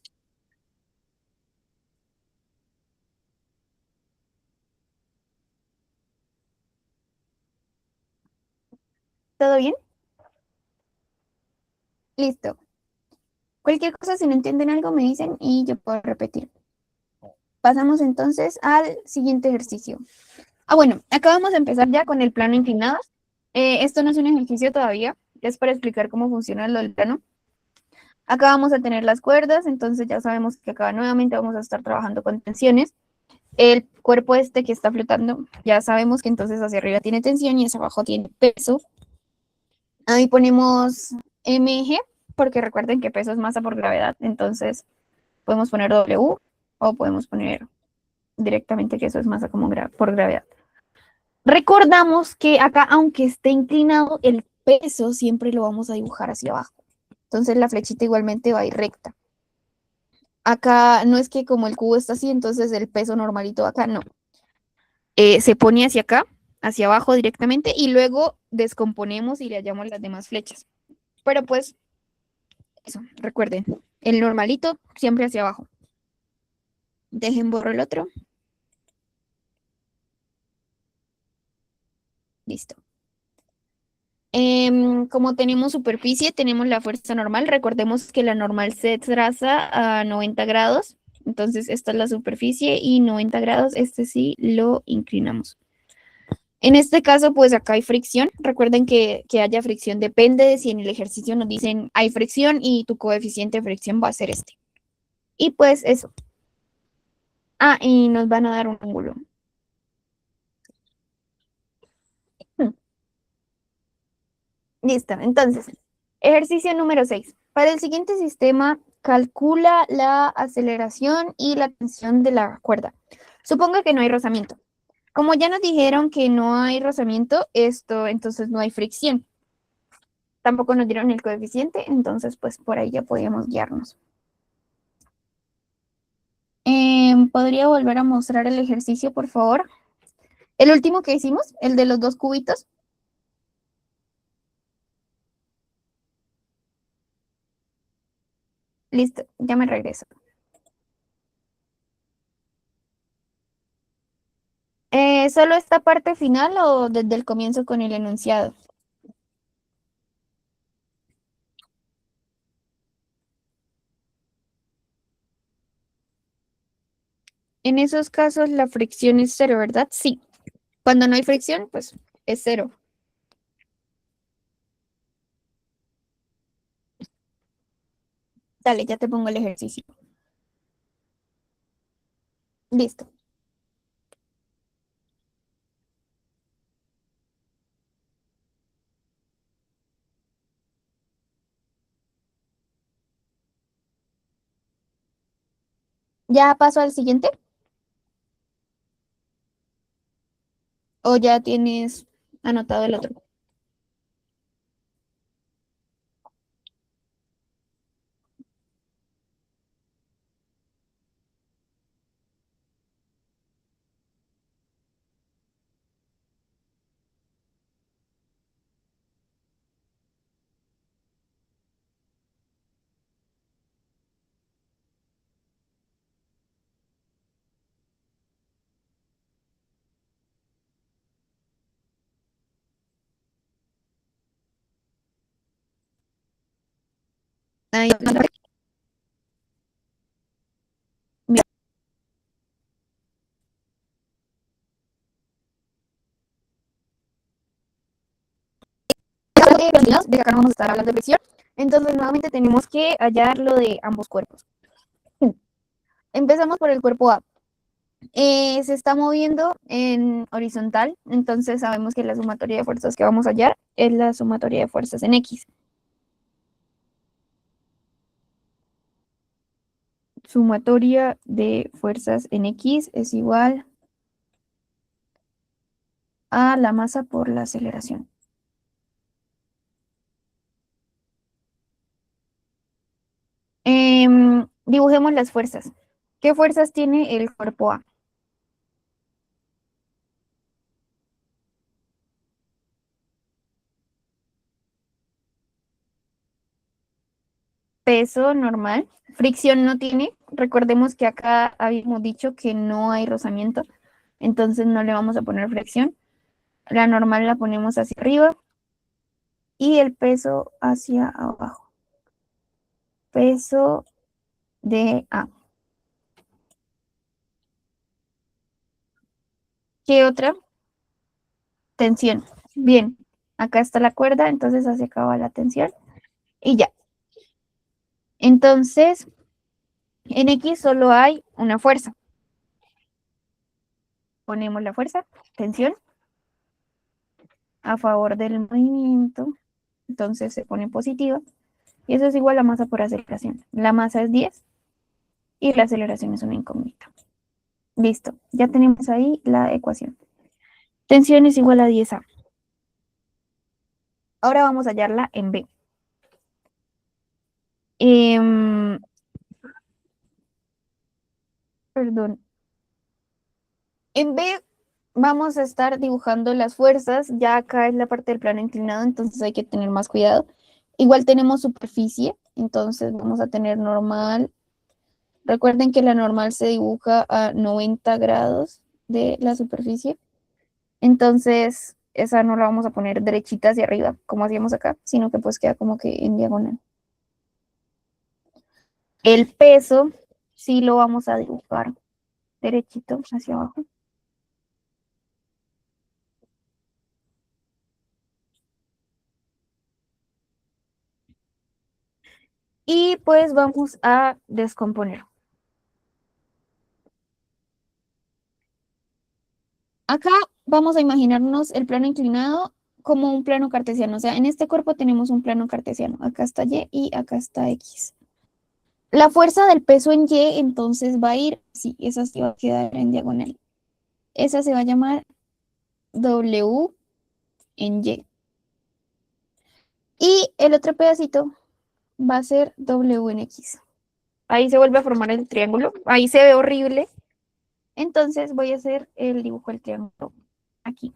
¿Todo bien? Listo. Cualquier cosa, si no entienden algo, me dicen y yo puedo repetir. Pasamos entonces al siguiente ejercicio. Ah, bueno, acá vamos a empezar ya con el plano inclinado. Esto no es un ejercicio todavía, es para explicar cómo funciona lo del plano. Acá vamos a tener las cuerdas, entonces ya sabemos que acá nuevamente vamos a estar trabajando con tensiones. El cuerpo este que está flotando, ya sabemos que entonces hacia arriba tiene tensión y hacia abajo tiene peso. Ahí ponemos mg, porque recuerden que peso es masa por gravedad, entonces podemos poner W o podemos poner directamente que eso es masa como por gravedad. Recordamos que acá, aunque esté inclinado, el peso siempre lo vamos a dibujar hacia abajo. Entonces la flechita igualmente va a ir recta. Acá no es que como el cubo está así, entonces el peso normalito acá, no. Se pone hacia acá, hacia abajo directamente, y luego descomponemos y le hallamos las demás flechas. Pero pues, eso, recuerden, el normalito siempre hacia abajo. Dejen borro el otro. Listo. Como tenemos superficie, tenemos la fuerza normal. Recordemos que la normal se traza a 90 grados. Entonces, esta es la superficie y 90 grados, este sí lo inclinamos. En este caso, pues acá hay fricción. Recuerden que haya fricción depende de si en el ejercicio nos dicen hay fricción y tu coeficiente de fricción va a ser este. Y pues eso. Ah, y nos van a dar un ángulo. Listo. Entonces, ejercicio número 6. Para el siguiente sistema, calcula la aceleración y la tensión de la cuerda. Suponga que no hay rozamiento. Como ya nos dijeron que no hay rozamiento, entonces no hay fricción. Tampoco nos dieron el coeficiente, entonces pues por ahí ya podíamos guiarnos. ¿Podría volver a mostrar el ejercicio, por favor? El último que hicimos, el de los 2 cubitos. Listo, ya me regreso. ¿Solo esta parte final o desde el comienzo con el enunciado? En esos casos la fricción es cero, ¿verdad? Sí. Cuando no hay fricción, pues es cero. Dale, ya te pongo el ejercicio. Listo. ¿Ya paso al siguiente? ¿O ya tienes anotado el otro? Ahí, bien. De que acá no vamos a estar hablando de fricción. Entonces, nuevamente tenemos que hallar lo de ambos cuerpos. Empezamos por el cuerpo A. Se está moviendo en horizontal, entonces sabemos que la sumatoria de fuerzas que vamos a hallar es la sumatoria de fuerzas en X. Sumatoria de fuerzas en X es igual a la masa por la aceleración. Dibujemos las fuerzas. ¿Qué fuerzas tiene el cuerpo A? Peso normal. Fricción no tiene. Recordemos que acá habíamos dicho que no hay rozamiento, entonces no le vamos a poner fricción. La normal la ponemos hacia arriba y el peso hacia abajo. Peso de A. ¿Qué otra? Tensión. Bien, acá está la cuerda, entonces hacia acá va la tensión y ya. Entonces, en X solo hay una fuerza. Ponemos la fuerza, tensión, a favor del movimiento, entonces se pone positiva, y eso es igual a masa por aceleración. La masa es 10 y la aceleración es una incógnita. Listo, ya tenemos ahí la ecuación. Tensión es igual a 10A. Ahora vamos a hallarla en B. Perdón. En B vamos a estar dibujando las fuerzas. Ya acá es la parte del plano inclinado, entonces hay que tener más cuidado. Igual tenemos superficie, entonces vamos a tener normal. Recuerden que la normal se dibuja a 90 grados de la superficie. Entonces, esa no la vamos a poner derechita hacia arriba, como hacíamos acá, sino que pues queda como que en diagonal. El peso sí lo vamos a dibujar derechito hacia abajo. Y pues vamos a descomponer. Acá vamos a imaginarnos el plano inclinado como un plano cartesiano. O sea, en este cuerpo tenemos un plano cartesiano. Acá está Y y acá está X. La fuerza del peso en Y entonces va a ir, sí, esa sí va a quedar en diagonal. Esa se va a llamar W en Y. Y el otro pedacito va a ser W en X. Ahí se vuelve a formar el triángulo. Ahí se ve horrible. Entonces voy a hacer el dibujo del triángulo aquí.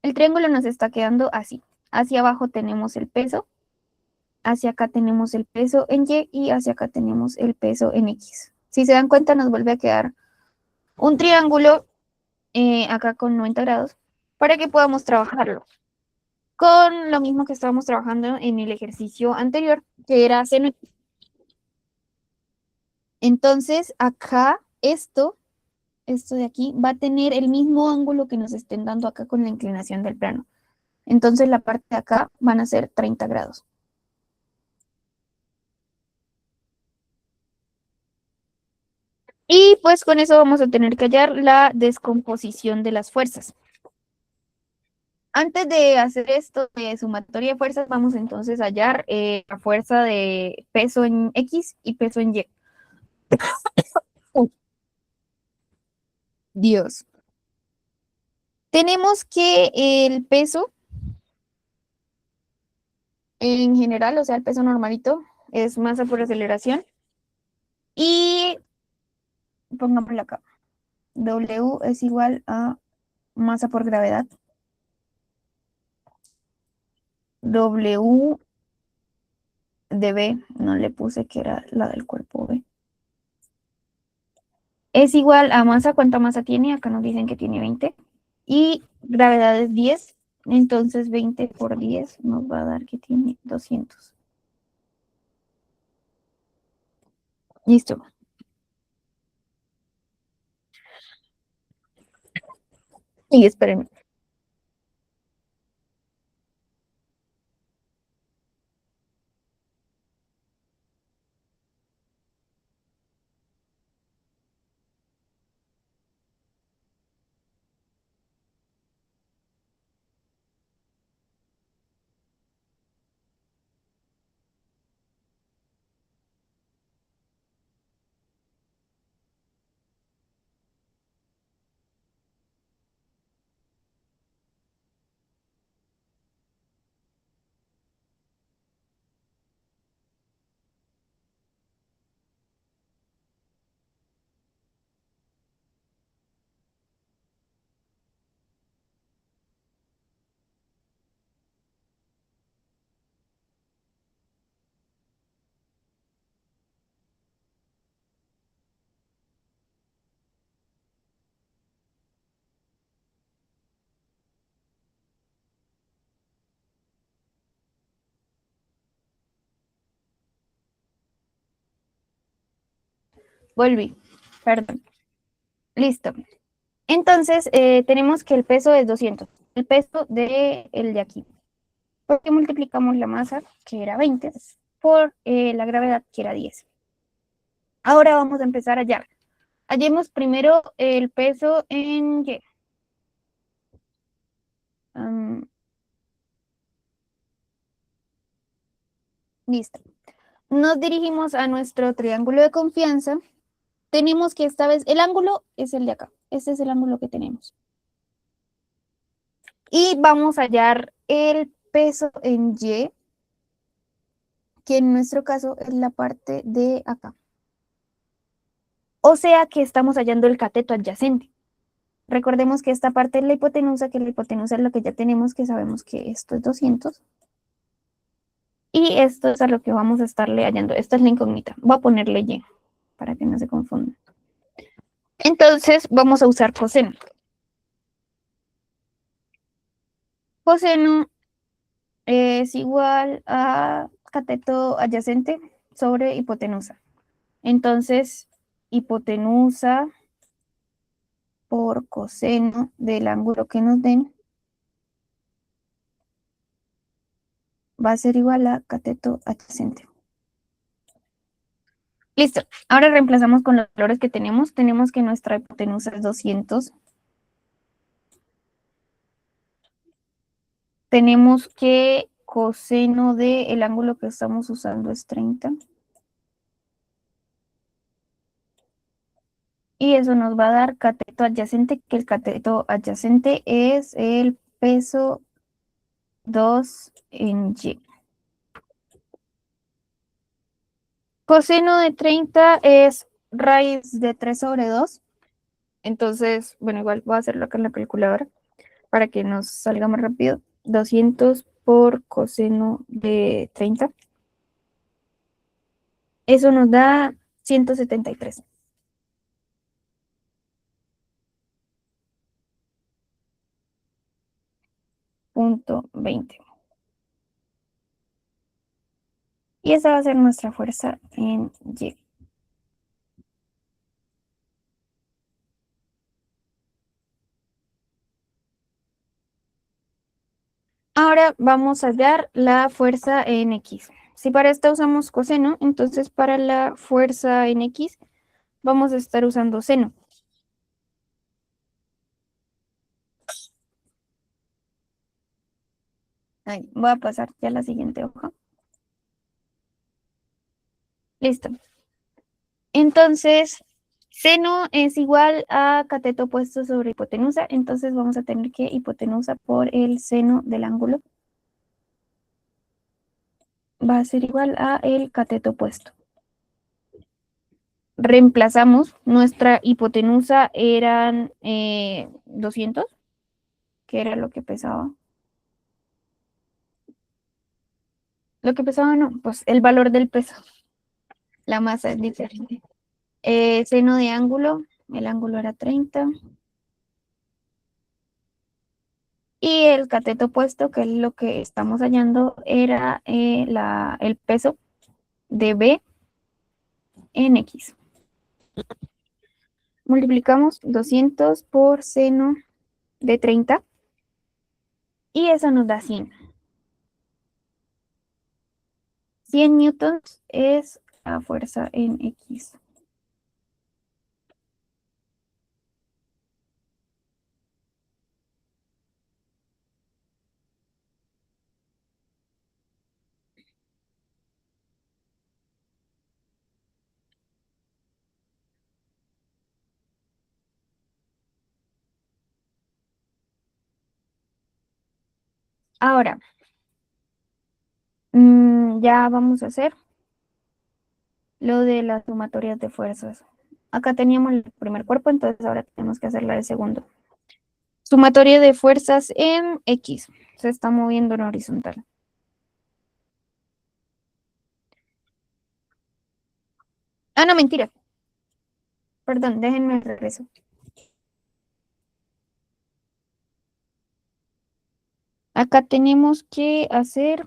El triángulo nos está quedando así. Hacia abajo tenemos el peso. Hacia acá tenemos el peso en Y y hacia acá tenemos el peso en X. Si se dan cuenta, nos vuelve a quedar un triángulo acá con 90 grados para que podamos trabajarlo. Con lo mismo que estábamos trabajando en el ejercicio anterior, que era seno X. Entonces, acá esto de aquí va a tener el mismo ángulo que nos estén dando acá con la inclinación del plano. Entonces, la parte de acá van a ser 30 grados. Y pues con eso vamos a tener que hallar la descomposición de las fuerzas. Antes de hacer esto de sumatoria de fuerzas, vamos entonces a hallar la fuerza de peso en X y peso en Y. Uy, Dios. Tenemos que el peso en general, o sea, el peso normalito, es masa por aceleración. Y pongámoslo acá. W es igual a masa por gravedad. W de B, no le puse que era la del cuerpo B. Es igual a masa, ¿cuánta masa tiene? Acá nos dicen que tiene 20. Y gravedad es 10. Entonces 20 por 10 nos va a dar que tiene 200. Listo. Y espérenme. Volví. Perdón. Listo. Entonces, tenemos que el peso es 200. El peso de el de aquí. Porque multiplicamos la masa, que era 20, por la gravedad, que era 10. Ahora vamos a empezar a hallar. Hallemos primero el peso en Y. Listo. Nos dirigimos a nuestro triángulo de confianza. Tenemos que esta vez, el ángulo es el de acá. Este es el ángulo que tenemos. Y vamos a hallar el peso en Y, que en nuestro caso es la parte de acá. O sea que estamos hallando el cateto adyacente. Recordemos que esta parte es la hipotenusa, que la hipotenusa es lo que ya tenemos, que sabemos que esto es 200. Y esto es a lo que vamos a estarle hallando. Esta es la incógnita. Voy a ponerle Y para que no se confunda. Entonces vamos a usar coseno. Coseno es igual a cateto adyacente sobre hipotenusa. Entonces, hipotenusa por coseno del ángulo que nos den va a ser igual a cateto adyacente. Listo. Ahora reemplazamos con los valores que tenemos. Tenemos que nuestra hipotenusa es 200. tenemos que coseno del ángulo que estamos usando es 30. Y eso nos va a dar cateto adyacente, que el cateto adyacente es el peso 2 en Y. Coseno de 30 es raíz de 3 sobre 2. Entonces, bueno, igual voy a hacerlo acá en la calculadora para que nos salga más rápido. 200 por coseno de 30. Eso nos da 173. Punto 20. Y esa va a ser nuestra fuerza en Y. Ahora vamos a hallar la fuerza en X. Si para esta usamos coseno, entonces para la fuerza en X vamos a estar usando seno. Ahí, voy a pasar ya a la siguiente hoja. Listo. Entonces, seno es igual a cateto opuesto sobre hipotenusa. Entonces vamos a tener que hipotenusa por el seno del ángulo va a ser igual a el cateto opuesto. Reemplazamos, nuestra hipotenusa eran 200, que era lo que pesaba. Lo que pesaba no, pues el valor del peso. La masa es diferente. Seno de ángulo, el ángulo era 30. Y el cateto opuesto, que es lo que estamos hallando, era el peso de B en X. Multiplicamos 200 por seno de 30 y eso nos da 100. 100 newtons es la fuerza en X. Ahora, ya vamos a hacer lo de las sumatorias de fuerzas. Acá teníamos el primer cuerpo, entonces ahora tenemos que hacer la del segundo. Sumatoria de fuerzas en X. Se está moviendo en horizontal. Ah, no, mentira. Perdón, déjenme regreso. Acá tenemos que hacer...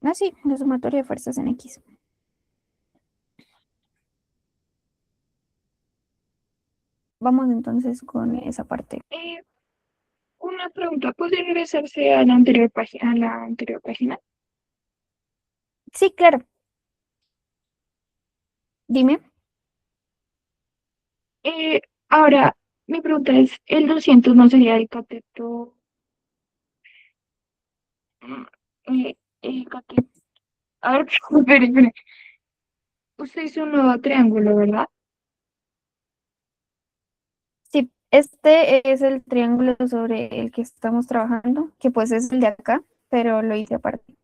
Ah, sí, la sumatoria de fuerzas en X. Vamos entonces con esa parte. Una pregunta, ¿puede regresarse a la anterior página, Sí, claro. Dime. Ahora, mi pregunta es, ¿el 200 no sería el cateto? mm, el cateto. A ver, espere. Usted hizo un nuevo triángulo, ¿verdad? Sí, este es el triángulo sobre el que estamos trabajando, que pues es el de acá, pero lo hice aparte.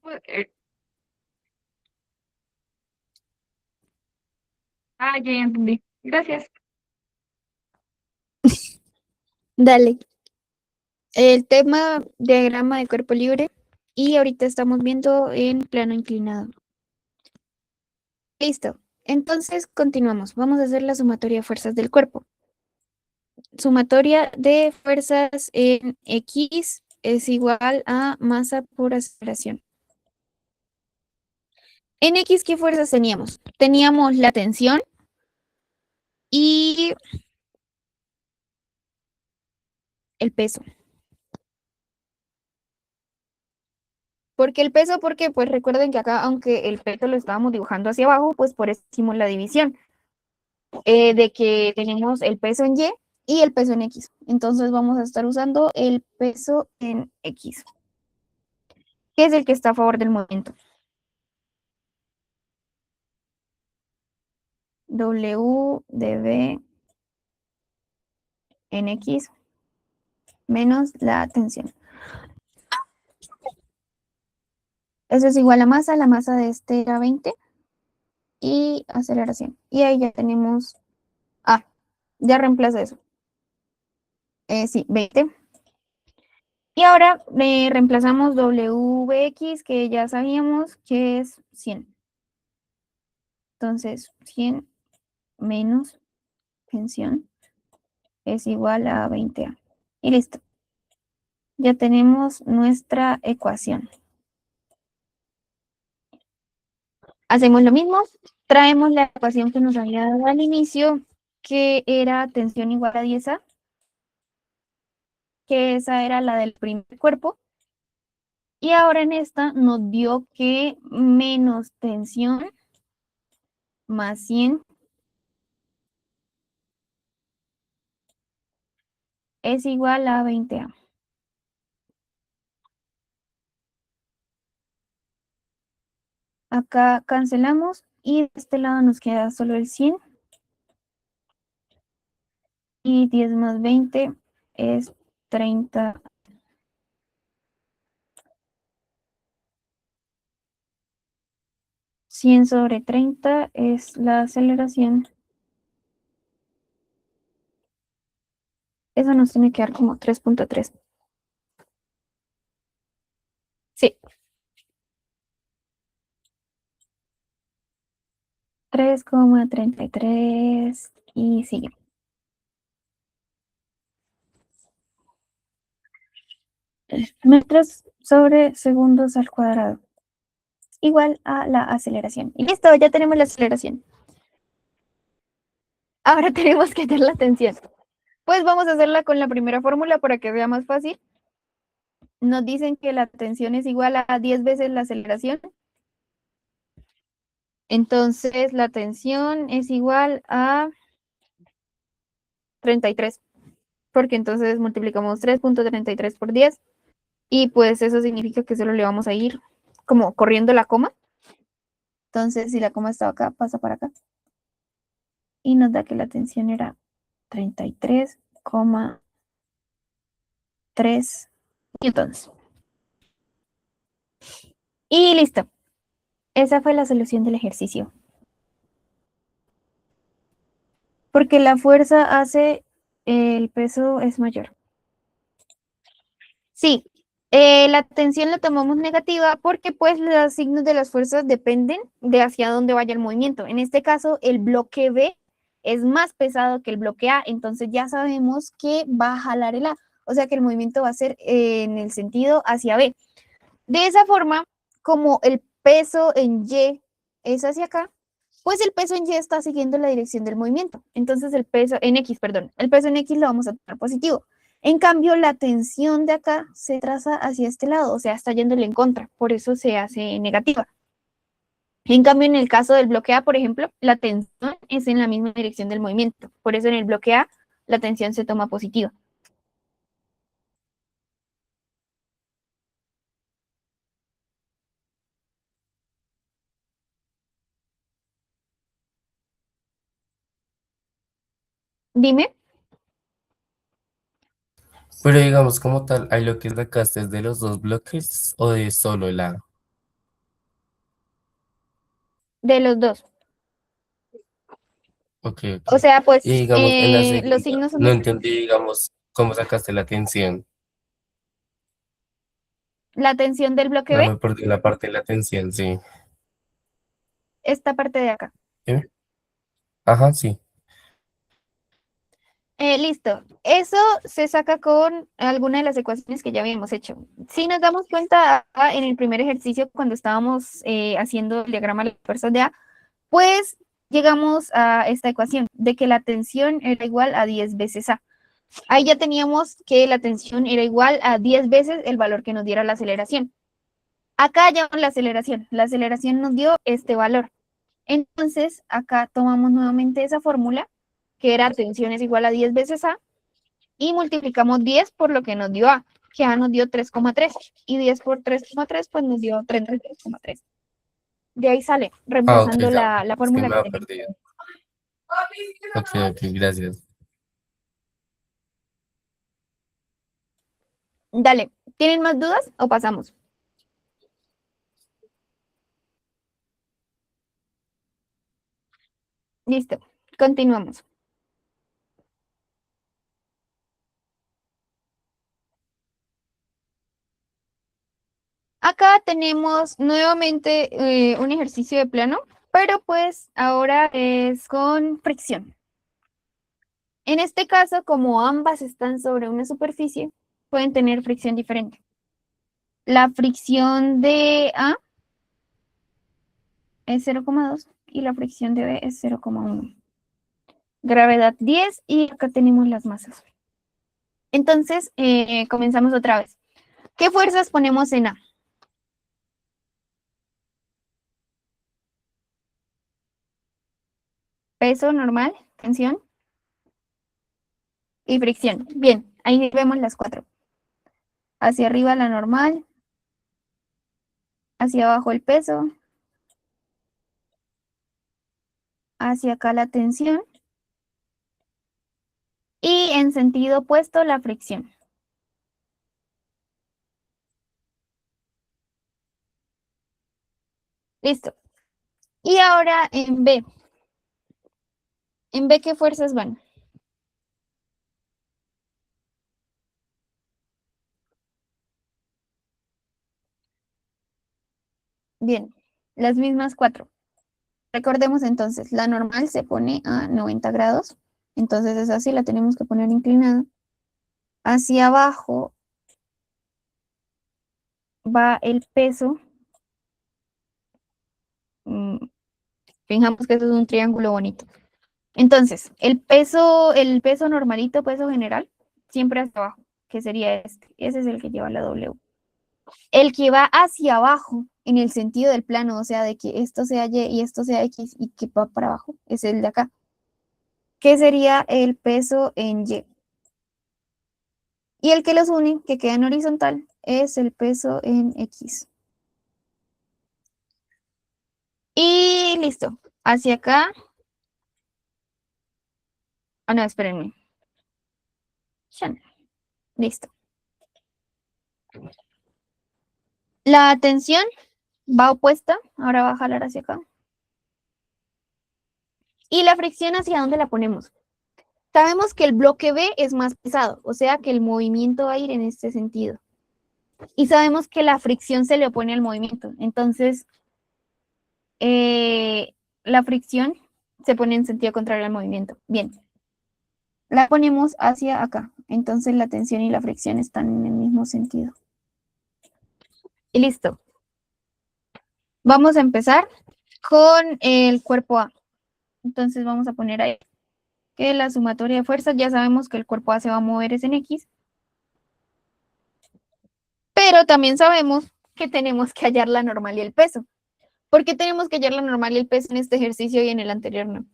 Pues, ya entendí. Gracias. Dale. El tema diagrama de cuerpo libre y ahorita estamos viendo en plano inclinado. Listo. Entonces continuamos. Vamos a hacer la sumatoria de fuerzas del cuerpo. Sumatoria de fuerzas en X es igual a masa por aceleración. En X, ¿qué fuerzas teníamos? Teníamos la tensión y el peso. ¿Por qué el peso? Porque pues recuerden que acá, aunque el peso lo estábamos dibujando hacia abajo, pues por eso hicimos la división. de que tenemos el peso en Y y el peso en X. Entonces vamos a estar usando el peso en X, que es el que está a favor del movimiento. W de B en X menos la tensión. Eso es igual a masa. La masa de este era 20 y aceleración. Y ahí ya tenemos, ya reemplaza eso. Sí, 20. Y ahora reemplazamos Wx, que ya sabíamos que es 100. Entonces, 100 menos tensión es igual a 20A. Y listo. Ya tenemos nuestra ecuación. Hacemos lo mismo. Traemos la ecuación que nos había dado al inicio, que era tensión igual a 10A, que esa era la del primer cuerpo. Y ahora en esta nos dio que menos tensión más 100 es igual a 20A. Acá cancelamos y de este lado nos queda solo el 100. Y 10 más 20 es 30. 100 sobre 30 es la aceleración. Eso nos tiene que dar como 3.3. Sí. 3,33 y sigue. Metros sobre segundos al cuadrado. Igual a la aceleración. Y listo, ya tenemos la aceleración. Ahora tenemos que hacer la tensión. Pues vamos a hacerla con la primera fórmula para que sea más fácil. Nos dicen que la tensión es igual a 10 veces la aceleración. Entonces la tensión es igual a 33, porque entonces multiplicamos 3.33 por 10 y pues eso significa que solo le vamos a ir como corriendo la coma. Entonces si la coma estaba acá, pasa para acá. Y nos da que la tensión era 33,3 newtons. Y listo. Esa fue la solución del ejercicio. Porque la fuerza hace el peso es mayor. Sí, la tensión la tomamos negativa porque pues los signos de las fuerzas dependen de hacia dónde vaya el movimiento. En este caso, el bloque B es más pesado que el bloque A, entonces ya sabemos que va a jalar el A, o sea que el movimiento va a ser en el sentido hacia B. De esa forma, como el peso en Y es hacia acá, pues el peso en Y está siguiendo la dirección del movimiento. Entonces el peso en X, perdón, el peso en X lo vamos a tener positivo. En cambio, la tensión de acá se traza hacia este lado, o sea, está yéndole en contra, por eso se hace negativa. En cambio, en el caso del bloque A, por ejemplo, la tensión es en la misma dirección del movimiento, por eso en el bloque A la tensión se toma positiva. Dime. Pero digamos, como tal, ¿hay lo que sacaste de los dos bloques o de solo el A? De los dos. Ok, O ok. sea, pues Y digamos, en la los segunda, signos son no diferentes. entendí, digamos, cómo sacaste la tensión. La tensión del bloque No B, me perdí la parte de la tensión, sí. esta parte de acá. Dime. Ajá, sí. Listo. Eso se saca con alguna de las ecuaciones que ya habíamos hecho. Si nos damos cuenta en el primer ejercicio, cuando estábamos haciendo el diagrama de las fuerzas de A, pues llegamos a esta ecuación de que la tensión era igual a 10 veces A. Ahí ya teníamos que la tensión era igual a 10 veces el valor que nos diera la aceleración. Acá ya la aceleración. La aceleración nos dio este valor. Entonces, acá tomamos nuevamente esa fórmula, que era tensión es igual a 10 veces A, y multiplicamos 10 por lo que nos dio A, que A nos dio 3,3, y 10 por 3,3 pues nos dio 33,3. De ahí sale, Ah, ok, reemplazando ya. la Es que me fórmula que ha tenemos. perdido. Ok, ok, gracias. Dale, ¿tienen más dudas o pasamos? Listo, continuamos. Acá tenemos nuevamente un ejercicio de plano, pero pues ahora es con fricción. En este caso, como ambas están sobre una superficie, pueden tener fricción diferente. La fricción de A es 0,2 y la fricción de B es 0,1. Gravedad 10 y acá tenemos las masas. Entonces, comenzamos otra vez. ¿Qué fuerzas ponemos en A? Peso normal, tensión y fricción. Bien, ahí vemos las cuatro. Hacia arriba la normal, hacia abajo el peso, hacia acá la tensión y en sentido opuesto la fricción. Listo. Y ahora en B. ¿En B qué fuerzas van? Bien, las mismas cuatro. Recordemos entonces, la normal se pone a 90 grados, entonces es así, la tenemos que poner inclinada. Hacia abajo va el peso. Fijamos que eso es un triángulo bonito. Entonces, el peso normalito, peso general, siempre hacia abajo, que sería este. Ese es el que lleva la W. El que va hacia abajo, en el sentido del plano, o sea, de que esto sea Y y esto sea X y que va para abajo, es el de acá. ¿Qué sería el peso en Y? Y el que los une, que queda en horizontal, es el peso en X. Y listo. Hacia acá. Ah, no, espérenme. Ya. Listo. La tensión va opuesta. Ahora va a jalar hacia acá. ¿Y la fricción hacia dónde la ponemos? Sabemos que el bloque B es más pesado, o sea que el movimiento va a ir en este sentido. Y sabemos que la fricción se le opone al movimiento. Entonces, la fricción se pone en sentido contrario al movimiento. Bien. La ponemos hacia acá. Entonces la tensión y la fricción están en el mismo sentido. Y listo. Vamos a empezar con el cuerpo A. Entonces vamos a poner ahí que la sumatoria de fuerzas, ya sabemos que el cuerpo A se va a mover es en X, pero también sabemos que tenemos que hallar la normal y el peso. ¿Por qué tenemos que hallar la normal y el peso en este ejercicio y en el anterior no?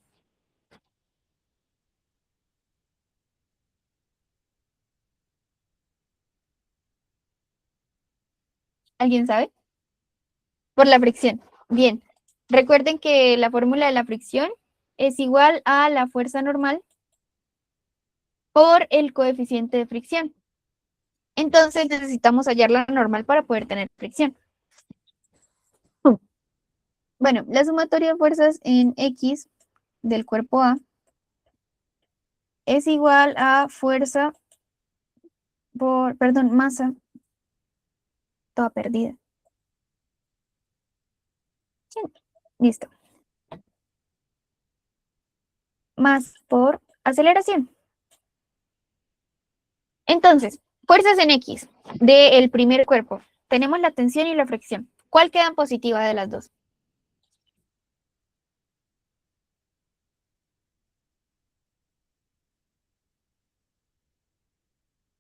¿Alguien sabe? Por la fricción. Bien. Recuerden que la fórmula de la fricción es igual a la fuerza normal por el coeficiente de fricción. Entonces necesitamos hallar la normal para poder tener fricción. Bueno, la sumatoria de fuerzas en X del cuerpo A es igual a fuerza por, perdón, masa toda perdida. Sí, listo. Más por aceleración. Entonces, fuerzas en X del primer cuerpo. Tenemos la tensión y la fricción. ¿Cuál queda en positiva de las dos?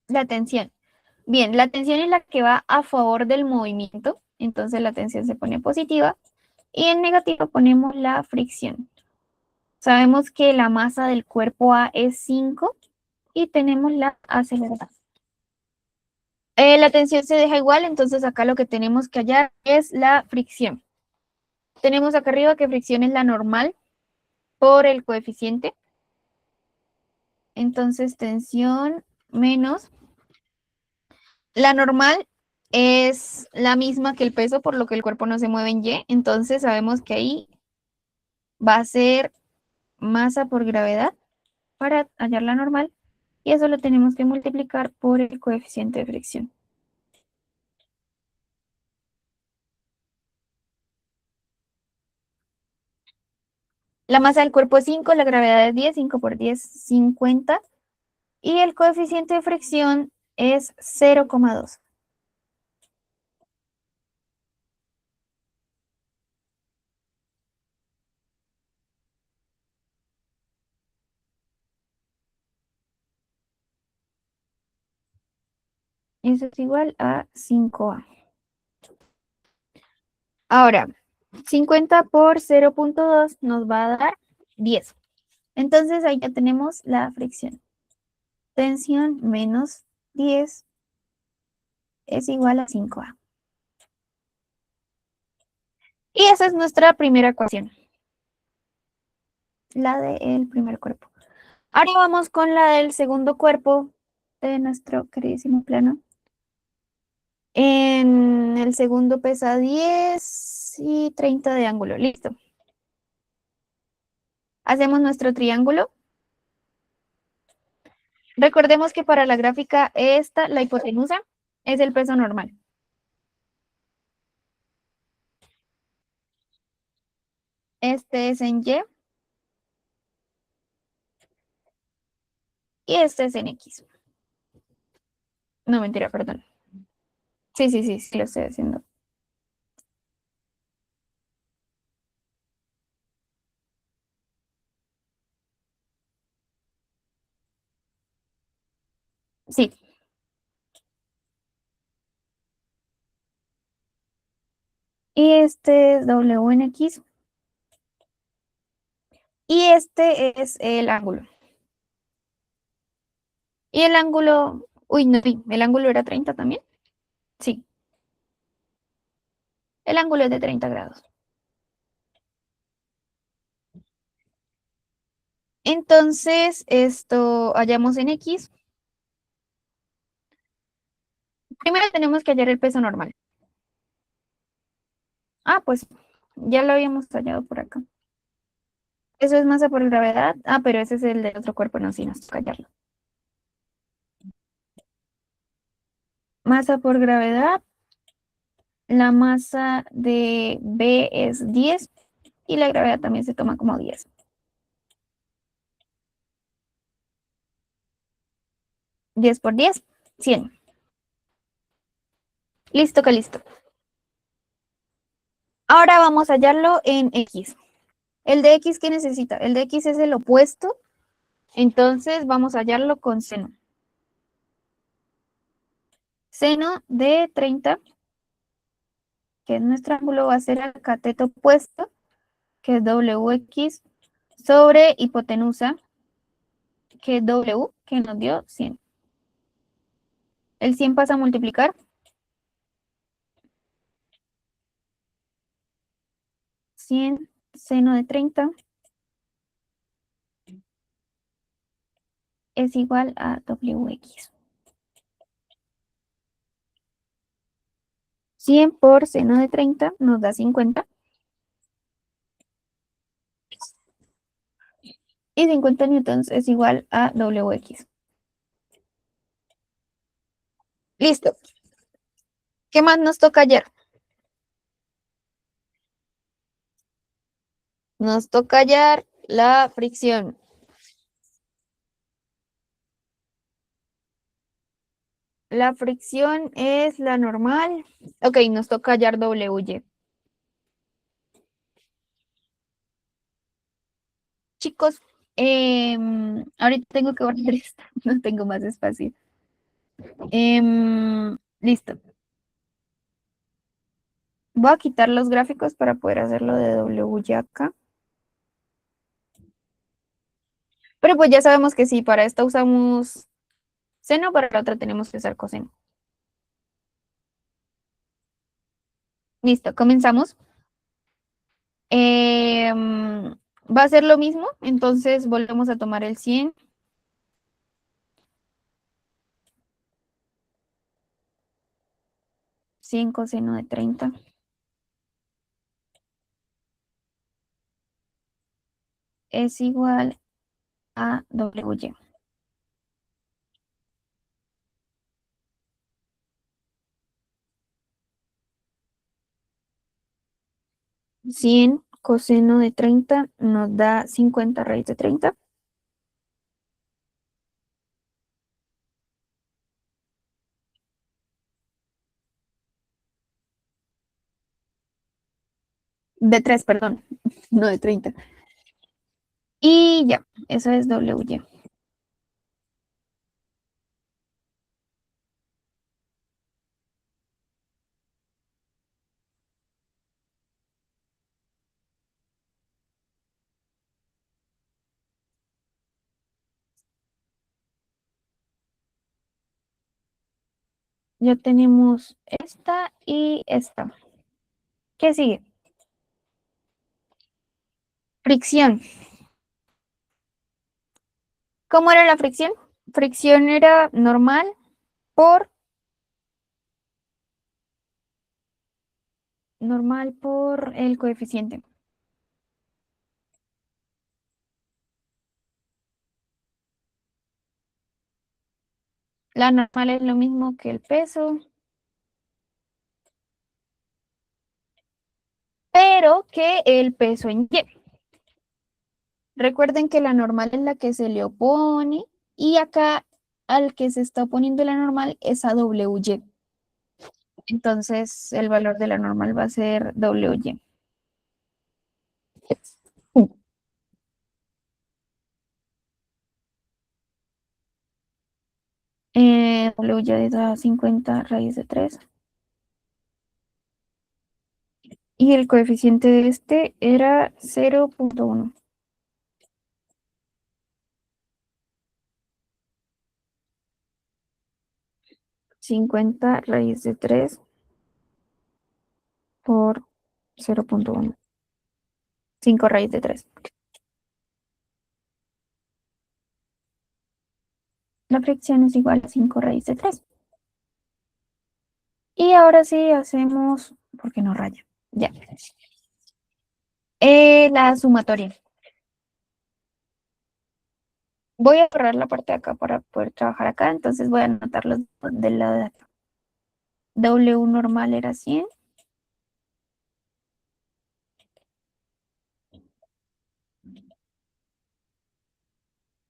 La tensión. Bien, la tensión es la que va a favor del movimiento. Entonces la tensión se pone positiva. Y en negativo ponemos la fricción. Sabemos que la masa del cuerpo A es 5 y tenemos la aceleración. La tensión se deja igual, entonces acá lo que tenemos que hallar es la fricción. Tenemos acá arriba que fricción es la normal por el coeficiente. Entonces tensión menos. La normal es la misma que el peso, por lo que el cuerpo no se mueve en Y. Entonces sabemos que ahí va a ser masa por gravedad para hallar la normal. Y eso lo tenemos que multiplicar por el coeficiente de fricción. La masa del cuerpo es 5, la gravedad es 10, 5 por 10, 50. Y el coeficiente de fricción es 0,2. Eso es igual a 5A. Ahora, 50 por 0,2 nos va a dar 10. Entonces ahí ya tenemos la fricción. Tensión menos 10 es igual a 5A. Y esa es nuestra primera ecuación. La del primer cuerpo. Ahora vamos con la del segundo cuerpo de nuestro queridísimo plano. En el segundo pesa 10 y 30 de ángulo. Listo. Hacemos nuestro triángulo. Recordemos que para la gráfica esta, la hipotenusa, es el peso normal. Este es en Y. Y este es en X. No, mentira, perdón. Sí, lo estoy haciendo. Sí. Y este es W en X. Y este es el ángulo. Y el ángulo, uy, no, el ángulo era 30 también. Sí, el ángulo es de 30 grados. Entonces, esto hallamos en X. Primero tenemos que hallar el peso normal. Ah, pues ya lo habíamos hallado por acá. Eso es masa por gravedad. Ah, pero ese es el del otro cuerpo, no, sí, nos toca hallarlo. Masa por gravedad. La masa de B es 10 y la gravedad también se toma como 10. 10 por 10, 100. Listo, que listo. Ahora vamos a hallarlo en X. El de X, ¿qué necesita? El de X es el opuesto, entonces vamos a hallarlo con seno. Seno de 30, que es nuestro ángulo, va a ser el cateto opuesto, que es WX, sobre hipotenusa, que es W, que nos dio 100. El 100 pasa a multiplicar. 100 seno de 30 es igual a WX. 100 por seno de 30 nos da 50. Y 50 newtons es igual a WX. Listo. ¿Qué más nos toca hallar? Nos toca hallar la fricción. La fricción es la normal. Ok, nos toca hallar WY. Chicos, ahorita tengo que borrar esto. No tengo más espacio. Listo. Voy a quitar los gráficos para poder hacerlo de W ya acá. Pero pues ya sabemos que si para esta usamos seno, para la otra tenemos que usar coseno. Listo, comenzamos. Va a ser lo mismo, entonces volvemos a tomar el 100. Coseno de 30 es igual a W. 100 coseno de 30 nos da 50 raíz de 30. De 3, perdón, no de 30. Y ya, eso es W. Ya tenemos esta y esta. ¿Qué sigue? Fricción. ¿Cómo era la fricción? Fricción era normal por el coeficiente. La normal es lo mismo que el peso, pero que el peso en Y. Recuerden que la normal es la que se le opone y acá al que se está oponiendo la normal es a WY. Entonces el valor de la normal va a ser WY. WY da 50 raíz de 3. Y el coeficiente de este era 0.1. 50 raíz de 3 por 0.1. 5 raíz de 3. La fricción es igual a 5 raíz de 3. Y ahora sí hacemos, ¿por qué no raya? Ya. La sumatoria. Voy a borrar la parte de acá para poder trabajar acá, entonces voy a anotar los del lado de acá. W normal era 100.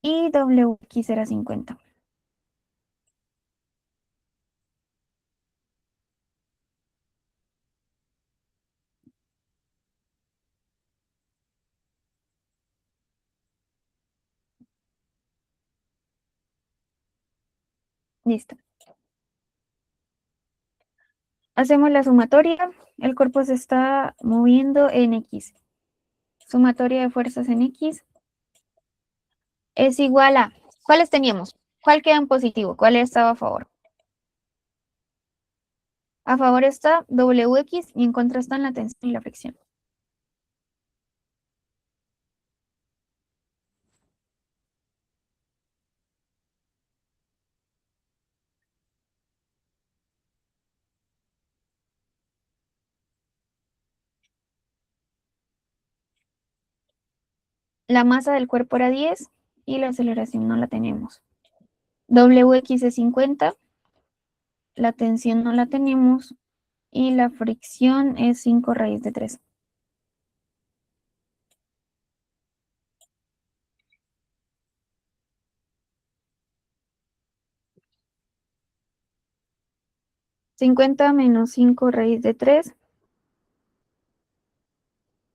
Y WX era 50. Listo. Hacemos la sumatoria. El cuerpo se está moviendo en X. Sumatoria de fuerzas en X es igual a, ¿cuáles teníamos? ¿Cuál queda en positivo? ¿Cuál estaba a favor? A favor está WX y en contra están la tensión y la fricción. La masa del cuerpo era 10 y la aceleración no la tenemos. WX es 50, la tensión no la tenemos y la fricción es 5 raíz de 3. ¿50 menos 5 raíz de 3?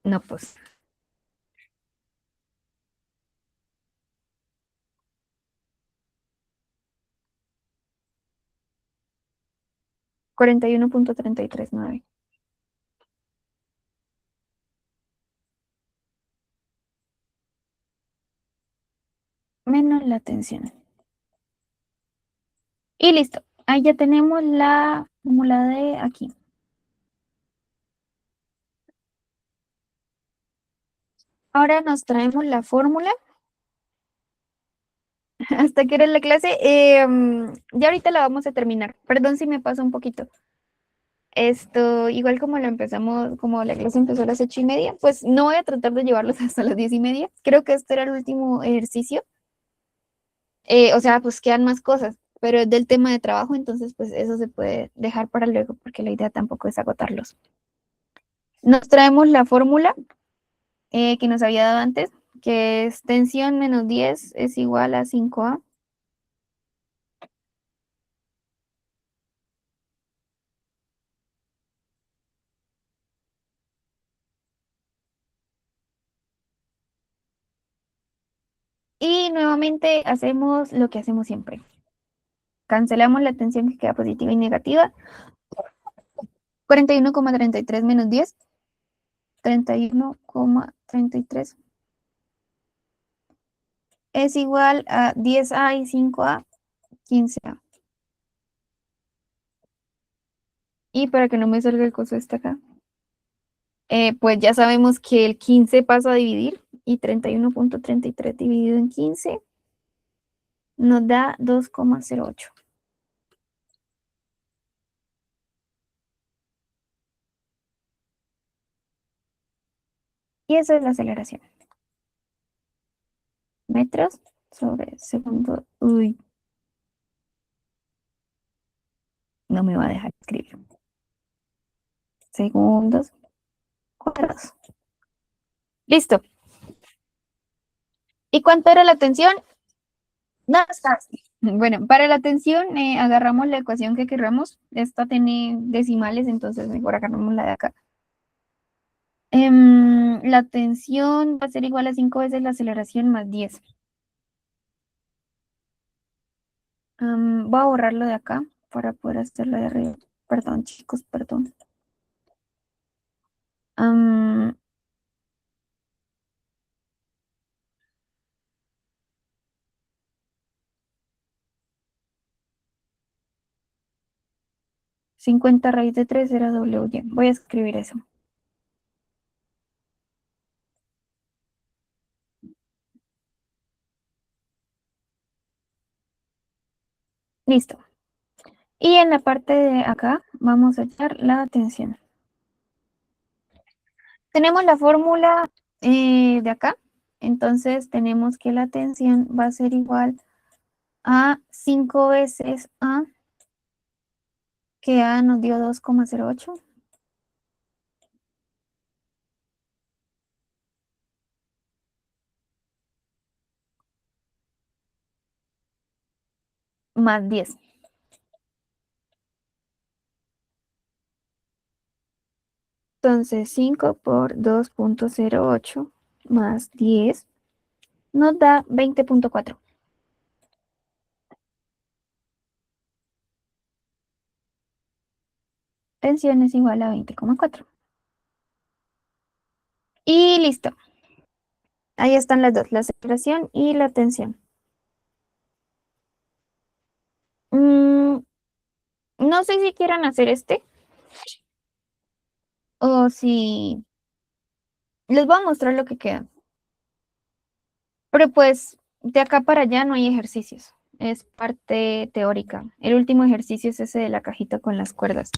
No, pues. 41.339. la tensión. Y listo. Ahí ya tenemos la fórmula de aquí. Ahora nos traemos la fórmula. Hasta que era la clase. Ya ahorita la vamos a terminar. Perdón si me pasa un poquito. Esto, igual como la empezamos, como la clase empezó a las 8:30, pues no voy a tratar de llevarlos hasta las 10:30. Creo que este era el último ejercicio. O sea, pues quedan más cosas, pero es del tema de trabajo, entonces pues eso se puede dejar para luego, porque la idea tampoco es agotarlos. Nos traemos la fórmula que nos había dado antes, que es tensión menos 10 es igual a 5A. Y nuevamente hacemos lo que hacemos siempre. Cancelamos la tensión que queda positiva y negativa. 41,33 menos 10. 31,33 es igual a 10A y 5A, 15A. Y para que no me salga el coso este acá, pues ya sabemos que el 15 pasa a dividir y 31,33 dividido en 15 nos da 2,08. Y esa es la aceleración. Metros sobre segundo. Uy, no me va a dejar escribir. Segundos cuadrados. Listo. ¿Y cuánto era la tensión? Nada más fácil. Bueno, para la tensión agarramos la ecuación que querramos. Esta tiene decimales, entonces mejor agarramos la de acá. La tensión va a ser igual a 5 veces la aceleración más 10. Voy a borrarlo de acá para poder hacerlo de arriba. Perdón, chicos, perdón. 50 raíz de 3 era W. Voy a escribir eso. Listo. Y en la parte de acá vamos a echar la tensión. Tenemos la fórmula de acá. Entonces tenemos que la tensión va a ser igual a 5 veces A, que A nos dio 2,08. Más 10. Entonces 5 por 2,08 más 10 nos da 20,4. Tensión es igual a 20,4. Y listo. Ahí están las dos, la aceleración y la tensión. No sé si quieran hacer este o si les voy a mostrar lo que queda. Pero pues de acá para allá no hay ejercicios. Es parte teórica. El último ejercicio es ese de la cajita con las cuerdas.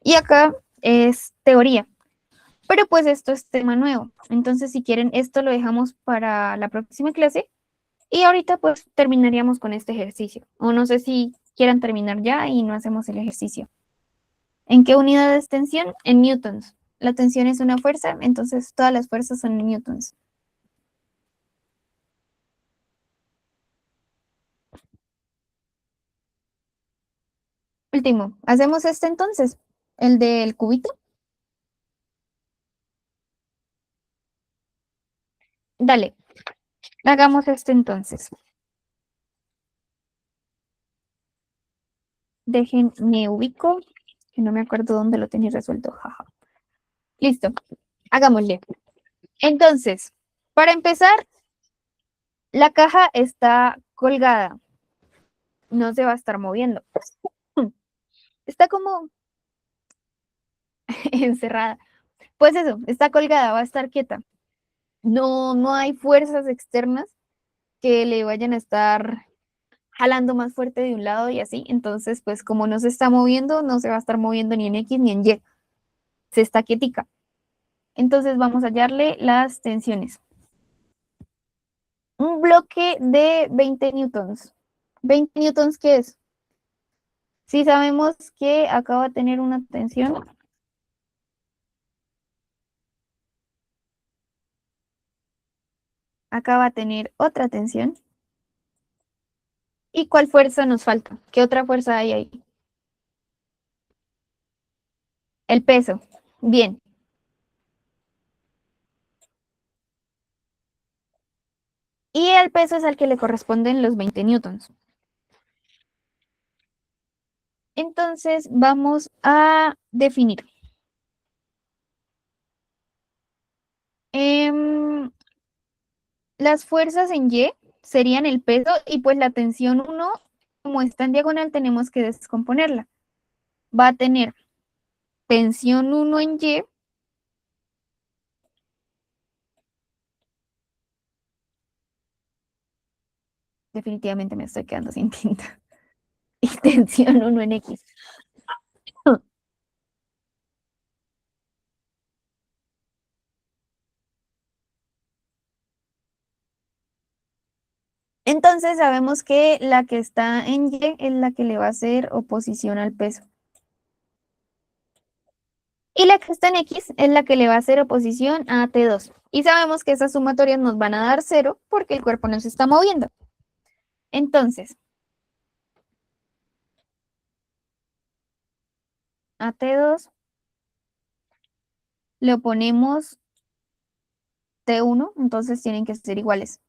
Y acá es teoría. Pero pues esto es tema nuevo. Entonces, si quieren, esto lo dejamos para la próxima clase. Y ahorita pues terminaríamos con este ejercicio. O no sé si quieran terminar ya y no hacemos el ejercicio. ¿En qué unidad es tensión? En newtons. La tensión es una fuerza, entonces todas las fuerzas son en newtons. Último, hacemos este entonces, el del cubito. Dale, hagamos este entonces. Déjenme ubico, que no me acuerdo dónde lo tenía resuelto. Jaja. Listo, hagámosle. Entonces, para empezar, La caja está colgada, no se va a estar moviendo. Está como encerrada. Pues eso, está colgada, va a estar quieta. No hay fuerzas externas que le vayan a estar jalando más fuerte de un lado y así. Entonces, pues como no se está moviendo, no se va a estar moviendo ni en X ni en Y. Se está quietica. Entonces vamos a hallarle las tensiones. Un bloque de 20 newtons. ¿20 newtons qué es? Si sabemos que acá va a tener una tensión. Acá va a tener otra tensión. ¿Y cuál fuerza nos falta? ¿Qué otra fuerza hay ahí? El peso. Bien. Y el peso es al que le corresponden los 20 newtons. Entonces vamos a definir. Las fuerzas en Y serían el peso y pues la tensión 1, como está en diagonal, tenemos que descomponerla. Va a tener tensión 1 en Y definitivamente me estoy quedando sin tinta. Y tensión 1 en X. Entonces sabemos que la que está en Y es la que le va a hacer oposición al peso. Y la que está en X es la que le va a hacer oposición a T2. Y sabemos que esas sumatorias nos van a dar 0 porque el cuerpo no se está moviendo. Entonces, a T2 le oponemos T1, entonces tienen que ser iguales.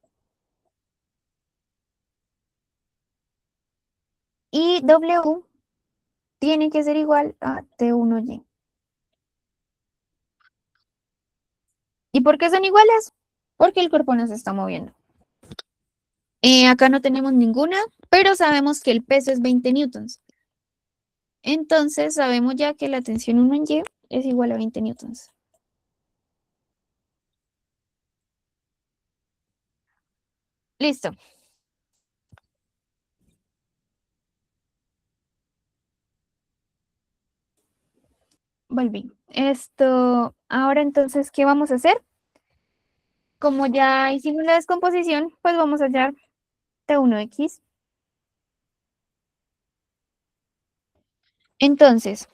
Y W tiene que ser igual a T1Y. ¿Y por qué son iguales? Porque el cuerpo no se está moviendo. Acá no tenemos ninguna, pero sabemos que el peso es 20 newtons. Entonces sabemos ya que la tensión 1 en Y es igual a 20 newtons. Listo. Volví. Ahora entonces, ¿qué vamos a hacer? Como ya hicimos la descomposición, pues vamos a hallar T1X. Entonces,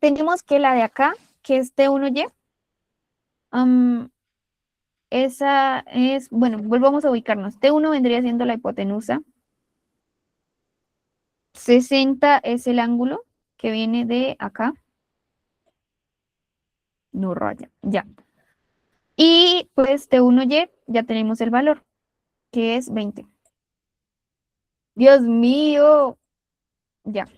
tenemos que la de acá, que es T1Y, esa es, bueno, volvamos a ubicarnos. T1 vendría siendo la hipotenusa. 60 es el ángulo que viene de acá. No raya, ya. Y pues T1Y ya tenemos el valor, que es 20. Dios mío, ya.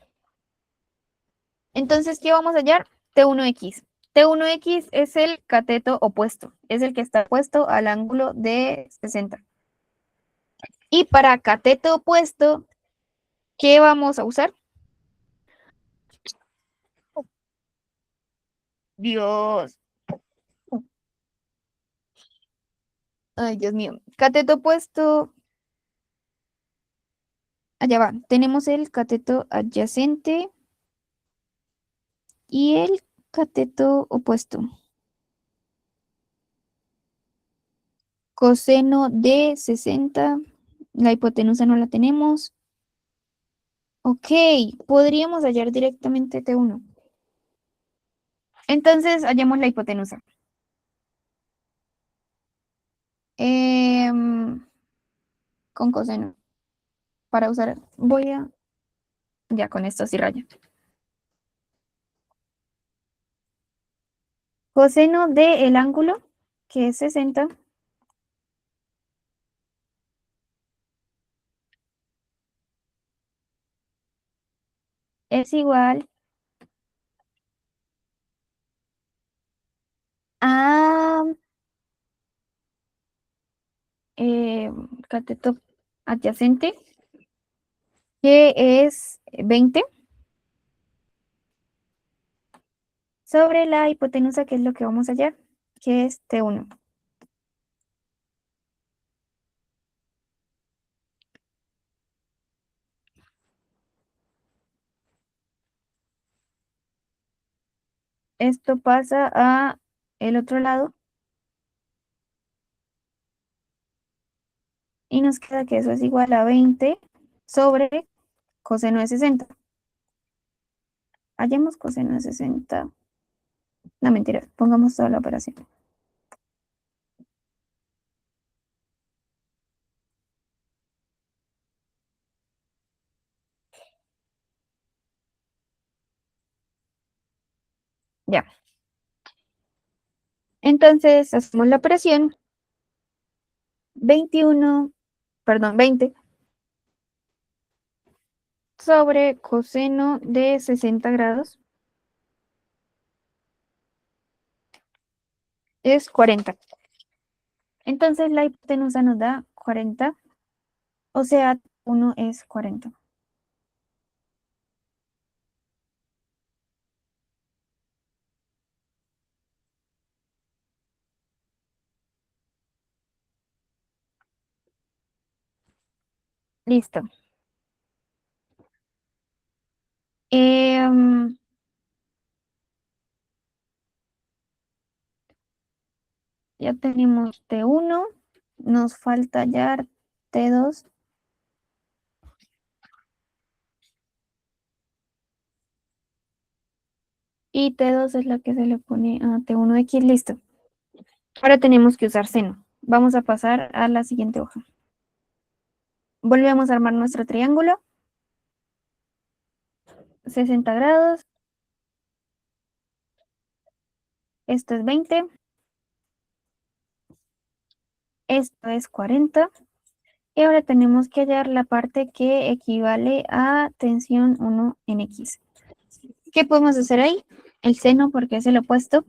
Entonces, ¿qué vamos a hallar? T1X. T1X es el cateto opuesto, es el que está opuesto al ángulo de 60. Y para cateto opuesto, ¿qué vamos a usar? Dios. Ay, Dios mío. Cateto opuesto. Allá va. Tenemos el cateto adyacente y el cateto opuesto. Coseno de 60. La hipotenusa no la tenemos. Ok, podríamos hallar directamente T1. Entonces, hallamos la hipotenusa. Con coseno. Para usar, ya con esto sí raya. Coseno del ángulo, que es 60, es igual a cateto adyacente, que es 20, sobre la hipotenusa, que es lo que vamos a hallar, que es T1. Esto pasa a el otro lado y nos queda que eso es igual a 20 sobre coseno de 60. Hallemos coseno de 60. No, mentira, pongamos toda la operación. Ya. Entonces, hacemos la operación 21, perdón, 20 sobre coseno de 60 grados es 40. Entonces, la hipotenusa nos da 40, o sea, 1 es 40. Listo. Em, ya tenemos T1, nos falta hallar T2. Y T2 es la que se le pone a T1X, listo. Ahora tenemos que usar seno. Vamos a pasar a la siguiente hoja. Volvemos a armar nuestro triángulo. 60 grados. Esto es 20. Esto es 40. Y ahora tenemos que hallar la parte que equivale a tensión 1 en X. ¿Qué podemos hacer ahí? El seno, porque es el opuesto.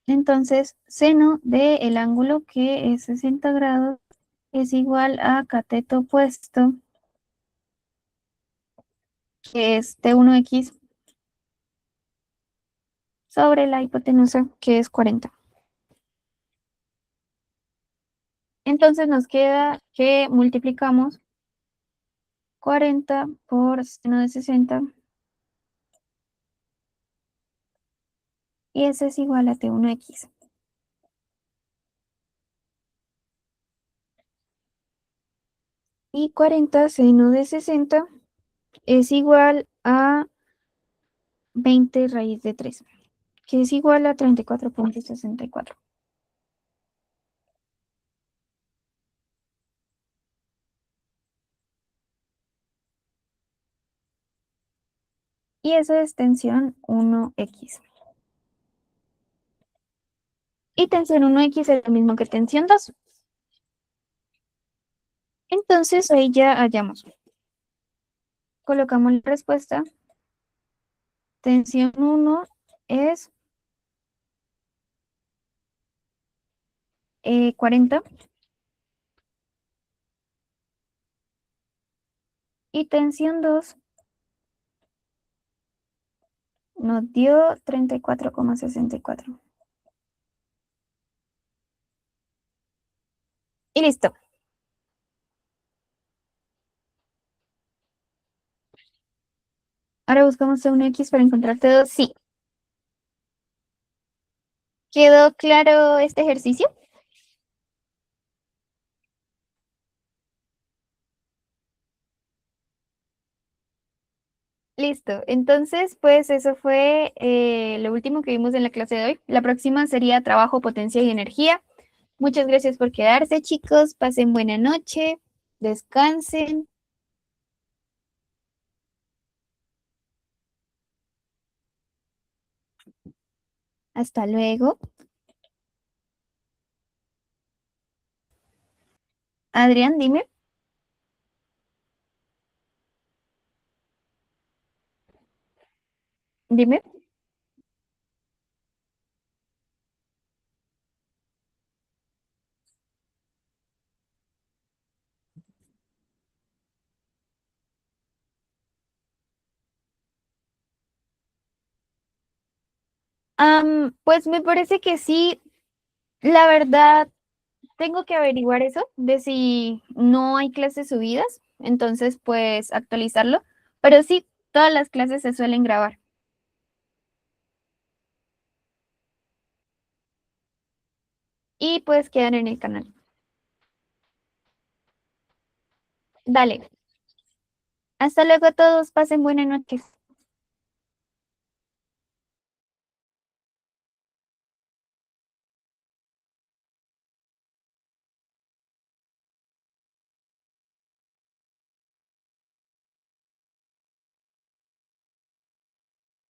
Entonces, seno del ángulo, que es 60 grados, es igual a cateto opuesto, que es T1X, sobre la hipotenusa, que es 40. Entonces nos queda que multiplicamos 40 por seno de 60, y eso es igual a T1X. Y 40 seno de 60 es igual a 20 raíz de 3, que es igual a 34,64. Y eso es tensión 1X. Y tensión 1X es lo mismo que tensión 2. Entonces ahí ya hallamos. Colocamos la respuesta. Tensión 1 es 40. Y tensión 2 nos dio 34,64. Y listo. Ahora buscamos un X para encontrar T2. Sí. ¿Quedó claro este ejercicio? Listo. Entonces, pues eso fue lo último que vimos en la clase de hoy. La próxima sería trabajo, potencia y energía. Muchas gracias por quedarse, chicos. Pasen buena noche. Descansen. Hasta luego. Adrián, dime. Dime. Pues me parece que sí. La verdad, tengo que averiguar eso de si no hay clases subidas, entonces pues actualizarlo. Pero sí, todas las clases se suelen grabar. Y pues quedan en el canal. Dale. Hasta luego todos, pasen buenas noches.